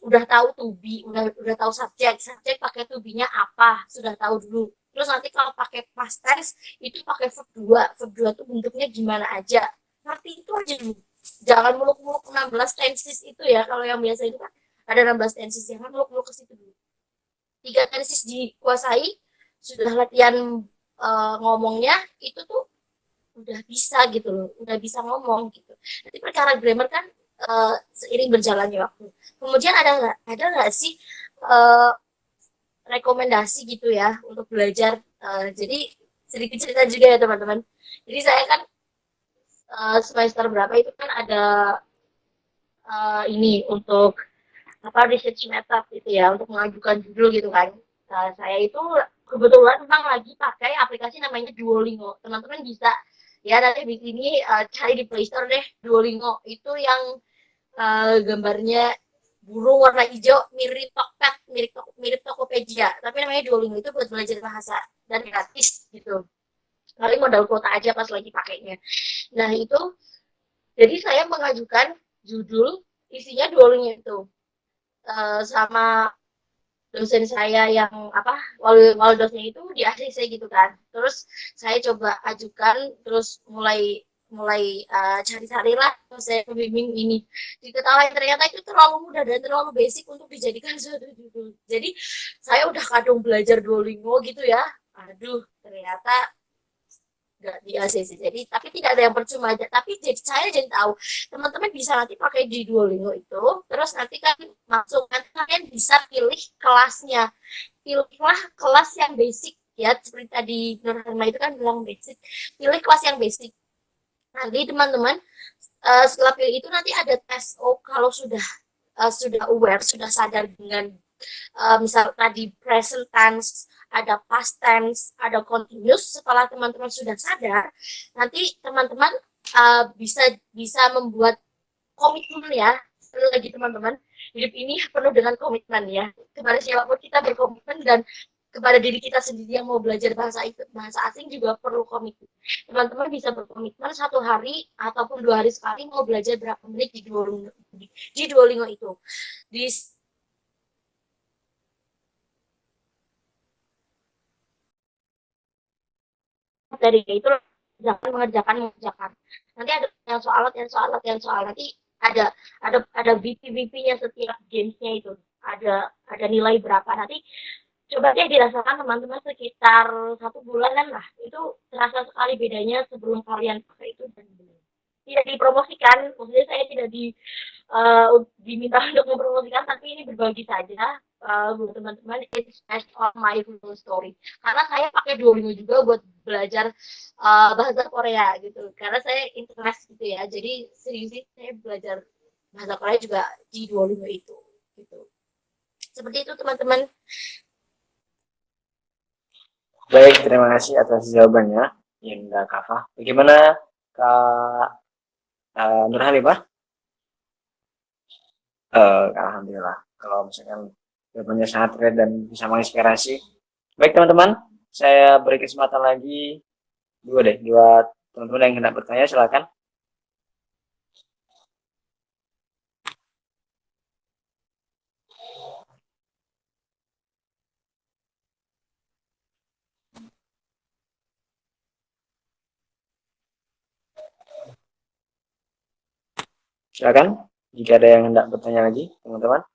Udah tahu to be, udah tahu subjek pakai to be-nya apa, sudah tahu dulu. Terus nanti kalau pakai past tense itu pakai verb 2. Verb 2 tuh bentuknya gimana aja. Ngerti itu aja dulu. Jangan muluk-muluk 16 tenses itu ya. Kalau yang biasa itu kan ada 16 tenses, jangan muluk-muluk ke situ dulu. 3 tenses dikuasai, sudah latihan ngomongnya, itu tuh udah bisa gitu loh, udah bisa ngomong gitu. Nanti perkara grammar kan seiring berjalannya waktu. Kemudian ada nggak sih rekomendasi gitu ya untuk belajar? Jadi sedikit cerita juga ya teman-teman. Jadi saya kan semester berapa itu kan ada ini untuk apa research method gitu ya, untuk mengajukan judul gitu kan. Saya itu kebetulan memang lagi pakai aplikasi namanya Duolingo. Teman-teman bisa ya nanti di sini cari di Play Store deh Duolingo. Itu yang gambarnya burung warna hijau mirip Tokped, mirip Tokopedia. Tapi namanya Duolingo, itu buat belajar bahasa dan gratis gitu. Kali modal kuota aja pas lagi pakainya. Nah itu jadi saya mengajukan judul isinya Duolingo itu. Sama dosen saya yang apa wali dosennya itu di ACC gitu kan. Terus saya coba ajukan, terus mulai mulai cari-cari lah saya pembimbing ini, diketahui ternyata itu terlalu mudah dan terlalu basic untuk dijadikan suatu judul. Jadi saya udah kadung belajar Duolingo gitu ya, aduh ternyata nggak di ACC. Jadi tapi tidak ada yang percuma aja, tapi jadi saya jadi tahu teman-teman bisa nanti pakai di Duolingo itu, terus nanti kan masuk, nanti kalian bisa pilih kelasnya, pilihlah kelas yang basic ya, seperti tadi Nurhana itu kan bilang basic, pilih kelas yang basic. Nanti teman-teman setelah pilih itu nanti ada tes. Oh kalau sudah aware, sudah sadar dengan misal tadi present tense, ada past tense, ada continuous. Setelah teman-teman sudah sadar, nanti teman-teman bisa bisa membuat komitmen ya. Sekali lagi teman-teman, hidup ini penuh dengan komitmen ya. Kepada siapapun kita berkomitmen, dan kepada diri kita sendiri yang mau belajar bahasa asing juga perlu komitmen. Teman-teman bisa berkomitmen 1 hari ataupun 2 hari sekali mau belajar berapa menit di Duolingo itu. Di dari itu jangan mengerjakan. Nanti ada yang soal nanti ada BP-BP-nya setiap gamesnya itu, ada nilai berapa. Nanti coba deh dirasakan teman-teman sekitar 1 bulanan lah, itu terasa sekali bedanya sebelum kalian pakai itu dan belum. Tidak dipromosikan, maksudnya saya tidak diminta untuk mempromosikan, tapi ini berbagi saja buat teman-teman. It's based on my real story, karena saya pakai Duolingo juga buat belajar bahasa Korea gitu, karena saya interest gitu ya. Jadi serius saya belajar bahasa Korea juga di Duolingo itu gitu. Seperti itu teman-teman. Baik, terima kasih atas jawabannya, Indah Kafah. Bagaimana Kak Nur Halimah? Alhamdulillah, kalau misalkan jawabannya sangat keren dan bisa menginspirasi. Baik teman-teman, saya beri kesempatan lagi dua teman-teman yang hendak bertanya, silakan. Silakan jika ada yang hendak bertanya lagi, teman-teman.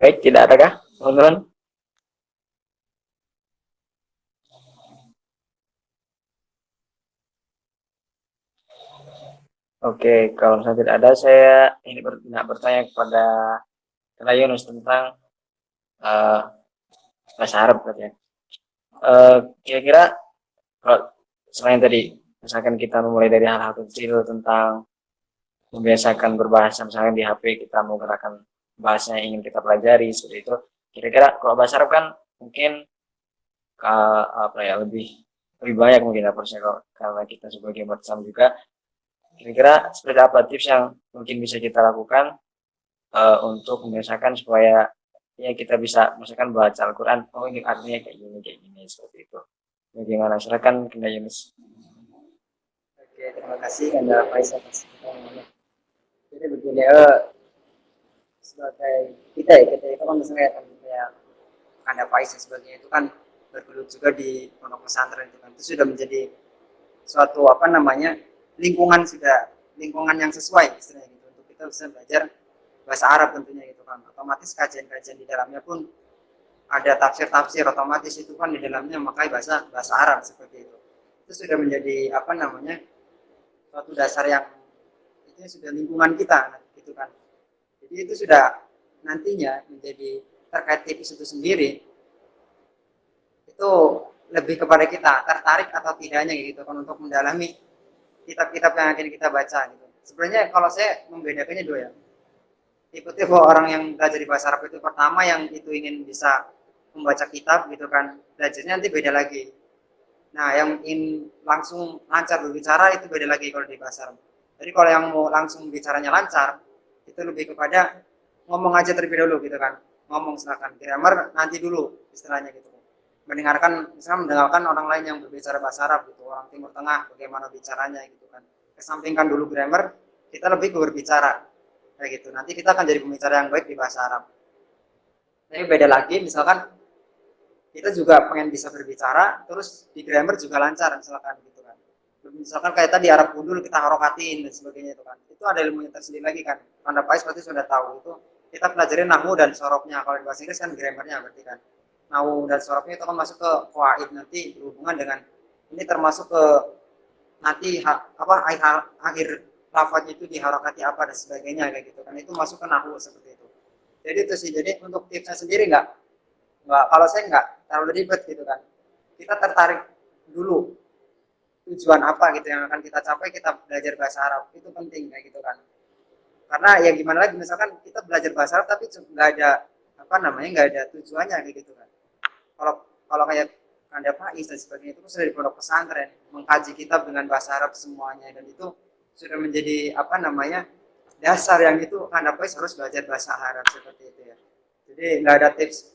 Baik, tidak adakah, teman-teman? Oke, kalau misalnya tidak ada, saya ini bertanya kepada Kak Yunus tentang uh, bahasa Arab katanya. Kira-kira kalau selain tadi, misalkan kita memulai dari hal-hal kecil tentang membiasakan berbahasa, misalkan di HP kita menggunakan bahasa yang ingin kita pelajari seperti itu. Kira-kira kalau bahasa Arab kan mungkin apa ya lebih banyak mungkin dapatnya karena kita sebagai umat Islam juga. Kira-kira seperti apa tips yang mungkin bisa kita lakukan untuk membiasakan supaya ya kita bisa misalkan baca Al-Quran, oh ini artinya kayak gini seperti itu. Bagaimana? Silakan Kenda Yunus. Oke, terima kasih Anda Faisal. Jadi begini, sebagai kita itu kan misalnya kayak Anda Faisal sebagainya itu kan bergelut juga di pondok pesantren itu kan, itu sudah menjadi suatu apa namanya lingkungan yang sesuai istilahnya gitu untuk kita bisa belajar bahasa Arab tentunya gitu kan. Otomatis kajian-kajian di dalamnya pun ada tafsir-tafsir, otomatis itu kan di dalamnya memakai bahasa Arab seperti itu. Itu sudah menjadi apa namanya suatu dasar yang itu sudah lingkungan kita gitu kan. Jadi itu sudah nantinya menjadi terkait tipis itu sendiri itu lebih kepada kita tertarik atau tidaknya gitu kan untuk mendalami kitab-kitab yang akan kita baca gitu. Sebenarnya kalau saya membedakannya dua ya. Tipe-tipe orang yang belajar di bahasa Arab itu pertama yang itu ingin bisa membaca kitab gitu kan, belajarnya nanti beda lagi. Nah, yang ingin langsung lancar berbicara itu beda lagi kalau di bahasa Arab. Jadi kalau yang mau langsung bicaranya lancar, itu lebih kepada ngomong aja terlebih dahulu gitu kan. Ngomong silakan, grammar nanti dulu istilahnya gitu. Mendengarkan orang lain yang berbicara bahasa Arab gitu, orang Timur Tengah bagaimana bicaranya gitu kan. Kesampingkan dulu grammar, kita lebih ke berbicara kayak gitu. Nanti kita akan jadi pembicara yang baik di bahasa Arab. Tapi beda lagi misalkan kita juga pengen bisa berbicara, terus di grammar juga lancar misalkan gitu kan. Misalkan kayak tadi Arab Gundul kita harokatin dan sebagainya itu kan. Itu ada ilmunya tersendiri lagi kan. Anda Pais pasti sudah tahu itu. Kita pelajari nahwu dan sorofnya. Kalau di bahasa Inggris kan grammarnya berarti kan. Nahwu dan sorofnya itu kan masuk ke qawaid nanti berhubungan dengan ini termasuk ke nanti akhir lafaznya itu diharokati apa dan sebagainya kayak gitu kan. Itu masuk ke nahwu seperti itu. Jadi itu sih. Jadi untuk tipsnya sendiri nggak, kalau saya nggak terlalu ribet gitu kan. Kita tertarik dulu tujuan apa gitu yang akan kita capai, kita belajar bahasa Arab itu penting kayak gitu kan. Karena ya gimana lagi misalkan kita belajar bahasa Arab tapi nggak ada apa namanya nggak ada tujuannya kayak gitu kan. Kalau kalau kayak Anda Faiz dan sebagainya itu sudah di pondok pesantren mengkaji kitab dengan bahasa Arab semuanya dan itu sudah menjadi apa namanya dasar yang itu Anda Faiz harus belajar bahasa Arab seperti itu ya. Jadi nggak ada tips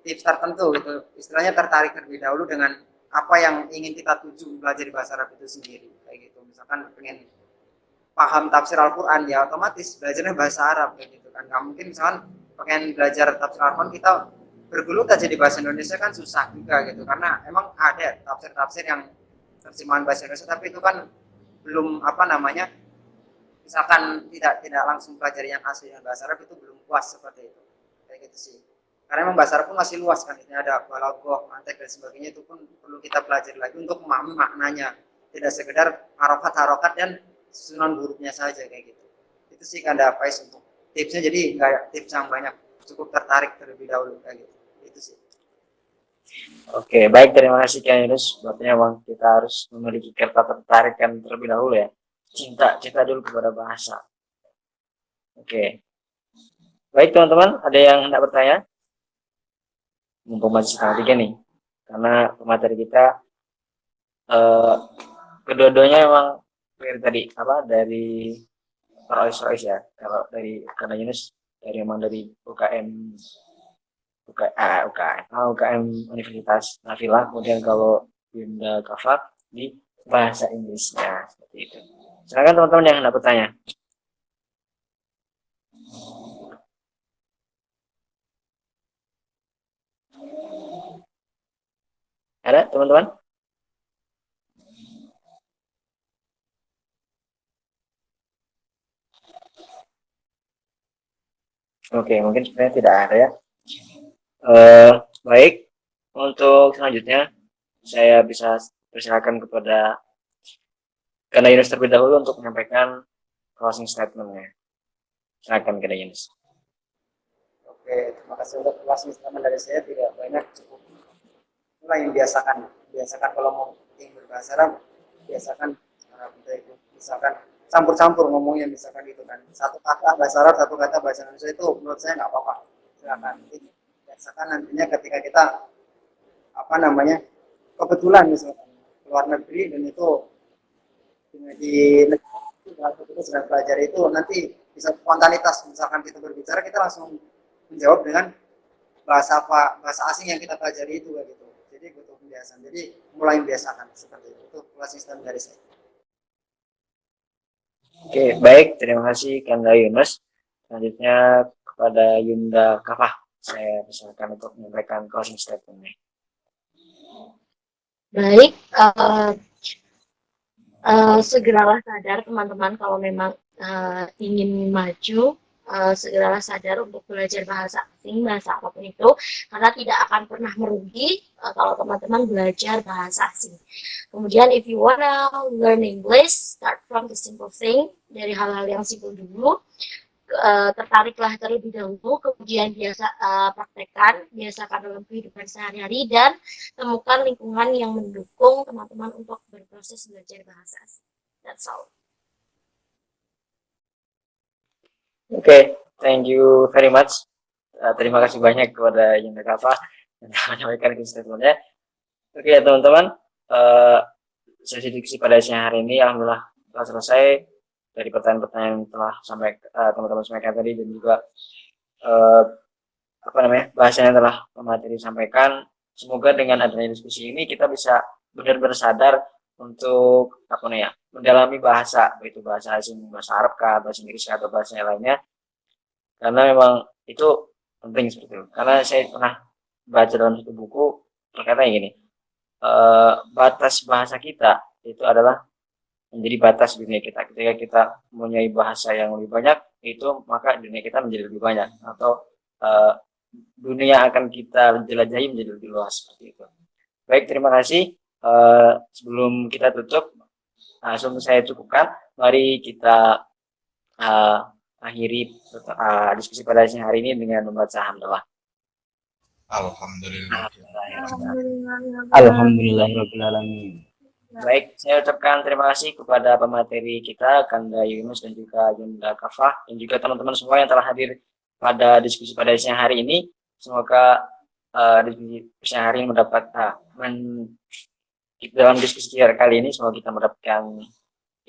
tertentu gitu, istilahnya tertarik terlebih dahulu dengan apa yang ingin kita tuju belajar di bahasa Arab itu sendiri kayak gitu. Misalkan pengen paham tafsir Al-Quran ya otomatis belajarnya bahasa Arab kayak gitu kan. Nggak mungkin misalkan pengen belajar tafsir Al-Quran kita bergelut aja di bahasa Indonesia kan susah juga gitu karena emang ada tafsir-tafsir yang terjemahan bahasa Indonesia tapi itu kan belum apa namanya misalkan tidak langsung pelajari yang asli yang bahasa Arab itu belum puas seperti itu kayak gitu sih. Karena memang bahasa Arab pun masih luas kan, ini ada balaghah, mantek dan sebagainya itu pun perlu kita pelajari lagi untuk memahami maknanya. Tidak sekedar harokat-harokat dan susunan hurufnya saja kayak gitu. Itu sih Kanda Faiz untuk tipsnya, jadi nggak tips yang banyak, cukup tertarik terlebih dahulu kayak gitu. Itu sih. Oke, baik, terima kasih Kak Yunus. Berarti memang kita harus memiliki ketertarikan terlebih dahulu ya. Cinta dulu kepada bahasa. Oke. Baik teman-teman, ada yang hendak bertanya? Mumpung masih setengah tiga nih, karena pemateri kita kedua-duanya memang tadi apa dari Rois ya. Kalau dari Kak Yunus dari UKM UKM Universitas Nafilah, kemudian kalau Yunda Kafak di bahasa Inggrisnya seperti itu. Silakan teman-teman yang hendak bertanya. Ada teman-teman? Oke, mungkin sebenarnya tidak ada ya. Baik, untuk selanjutnya saya bisa persilakan kepada Kanda Yunus terlebih dahulu untuk menyampaikan closing statement-nya. Silakan Kanda Yunus. Oke, terima kasih untuk closing statement dari saya, tidak banyak, cukup. Itulah yang biasakan kalau mau ingin berbahasa Arab, biasakan cara kita itu, misalkan campur-campur ngomongnya, misalkan gitu kan, satu kata bahasa Arab, satu kata bahasa Indonesia, itu menurut saya nggak apa-apa. Silakan biasakan, nantinya ketika kita kebetulan misalkan keluar negeri dan itu di negara kita sedang belajar, itu nanti bisa spontanitas, misalkan kita berbicara kita langsung menjawab dengan bahasa asing yang kita pelajari itu gitu. Jadi butuh pembiasaan. Jadi mulai biasakan seperti itu sistem dari saya. Oke, baik, terima kasih Kanda Yunus. Selanjutnya kepada Yunda Kafah, saya persilakan untuk menyampaikan closing statement-nya. Baik, segeralah sadar teman-teman kalau memang ingin maju, segeralah sadar untuk belajar bahasa asing, bahasa apapun itu, karena tidak akan pernah merugi kalau teman-teman belajar bahasa asing. Kemudian if you wanna learn English, start from the simple thing, dari hal-hal yang simpel dulu. Tertariklah terlebih dahulu, kemudian praktekkan, biasakan dalam kehidupan sehari-hari, dan temukan lingkungan yang mendukung teman-teman untuk berproses belajar bahasa asing. That's all. Oke, thank you very much. Terima kasih banyak kepada Yunda Kafah yang telah menyampaikan statement-nya. Oke teman-teman, sesi diskusi pada siang hari ini alhamdulillah telah selesai. Dari pertanyaan-pertanyaan yang telah teman-teman sampaikan tadi, dan juga bahasanya telah pemateri sampaikan. Semoga dengan adanya diskusi ini kita bisa benar-benar sadar untuk mendalami bahasa, baik itu bahasa asing, bahasa Arab kah, bahasa Inggris atau bahasa yang lainnya, karena memang itu penting seperti itu. Karena saya pernah baca dalam satu buku berkata gini, batas bahasa kita itu adalah menjadi batas dunia kita. Ketika kita mempunyai bahasa yang lebih banyak, itu maka dunia kita menjadi lebih banyak, atau dunia akan kita jelajahi menjadi lebih luas seperti itu. Baik, terima kasih. Sebelum kita tutup, langsung saya cukupkan. Mari kita akhiri diskusi pada siang hari ini dengan membaca hamdalah. Alhamdulillahirrahmanirrahim. Baik, saya ucapkan terima kasih kepada pemateri kita, Kanda Yunus dan juga Yunda Kafah, dan juga teman-teman semua yang telah hadir pada diskusi pada siang hari ini. Semoga diskusi siang hari ini dalam diskusi kali ini, semoga kita mendapatkan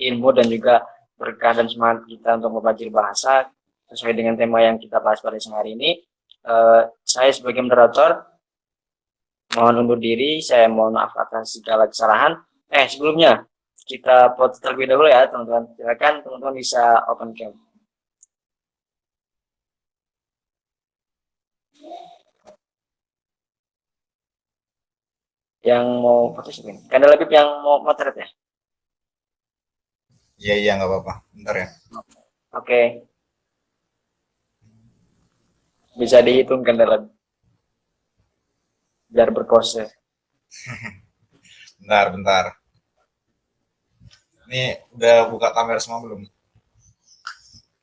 ilmu dan juga berkah dan semangat kita untuk mempelajari bahasa sesuai dengan tema yang kita bahas pada siang hari ini. Saya sebagai moderator mohon undur diri, saya mohon maaf atas segala kesalahan. Sebelumnya kita foto terlebih dahulu ya teman-teman. Silakan teman-teman bisa open cam. Yang mau foto siapa ini? Kanda Labib yang mau motret ya? Iya nggak apa-apa. Bentar ya. Oke. Bisa dihitung Kanda Labib. Biar berpose. Bentar. Ini udah buka kamera semua belum?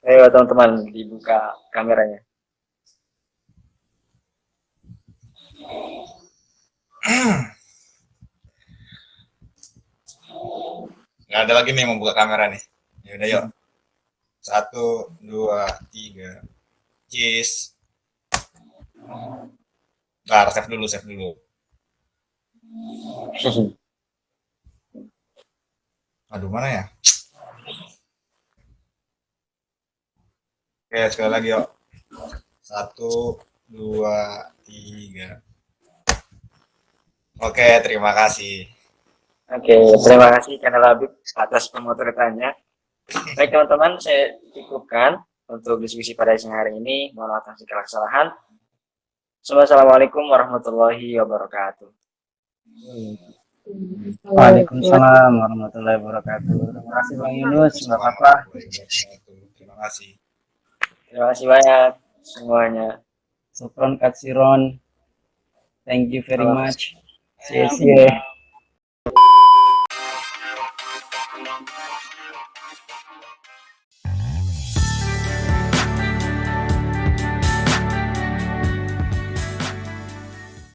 Ayo teman-teman, dibuka kameranya. Nggak ada lagi nih yang mau buka kamera nih. Ya udah yuk. 1, 2, 3. Cheese. Bentar, save dulu. Aduh, mana ya? Oke, sekali lagi yuk. 1, 2, 3. Oke, terima kasih. Oke, terima kasih Channel Habib atas pemotretannya. Baik teman-teman, saya cukupkan untuk diskusi pada siang hari ini. Mohon maaf atas segala kesalahan. Assalamualaikum warahmatullahi wabarakatuh. Waalaikumsalam warahmatullahi wabarakatuh. Terima kasih Bang Yunus, nggak apa-apa. Terima kasih. Terima kasih banyak semuanya. Sukron katsiron. Thank you very Salam. much. See you.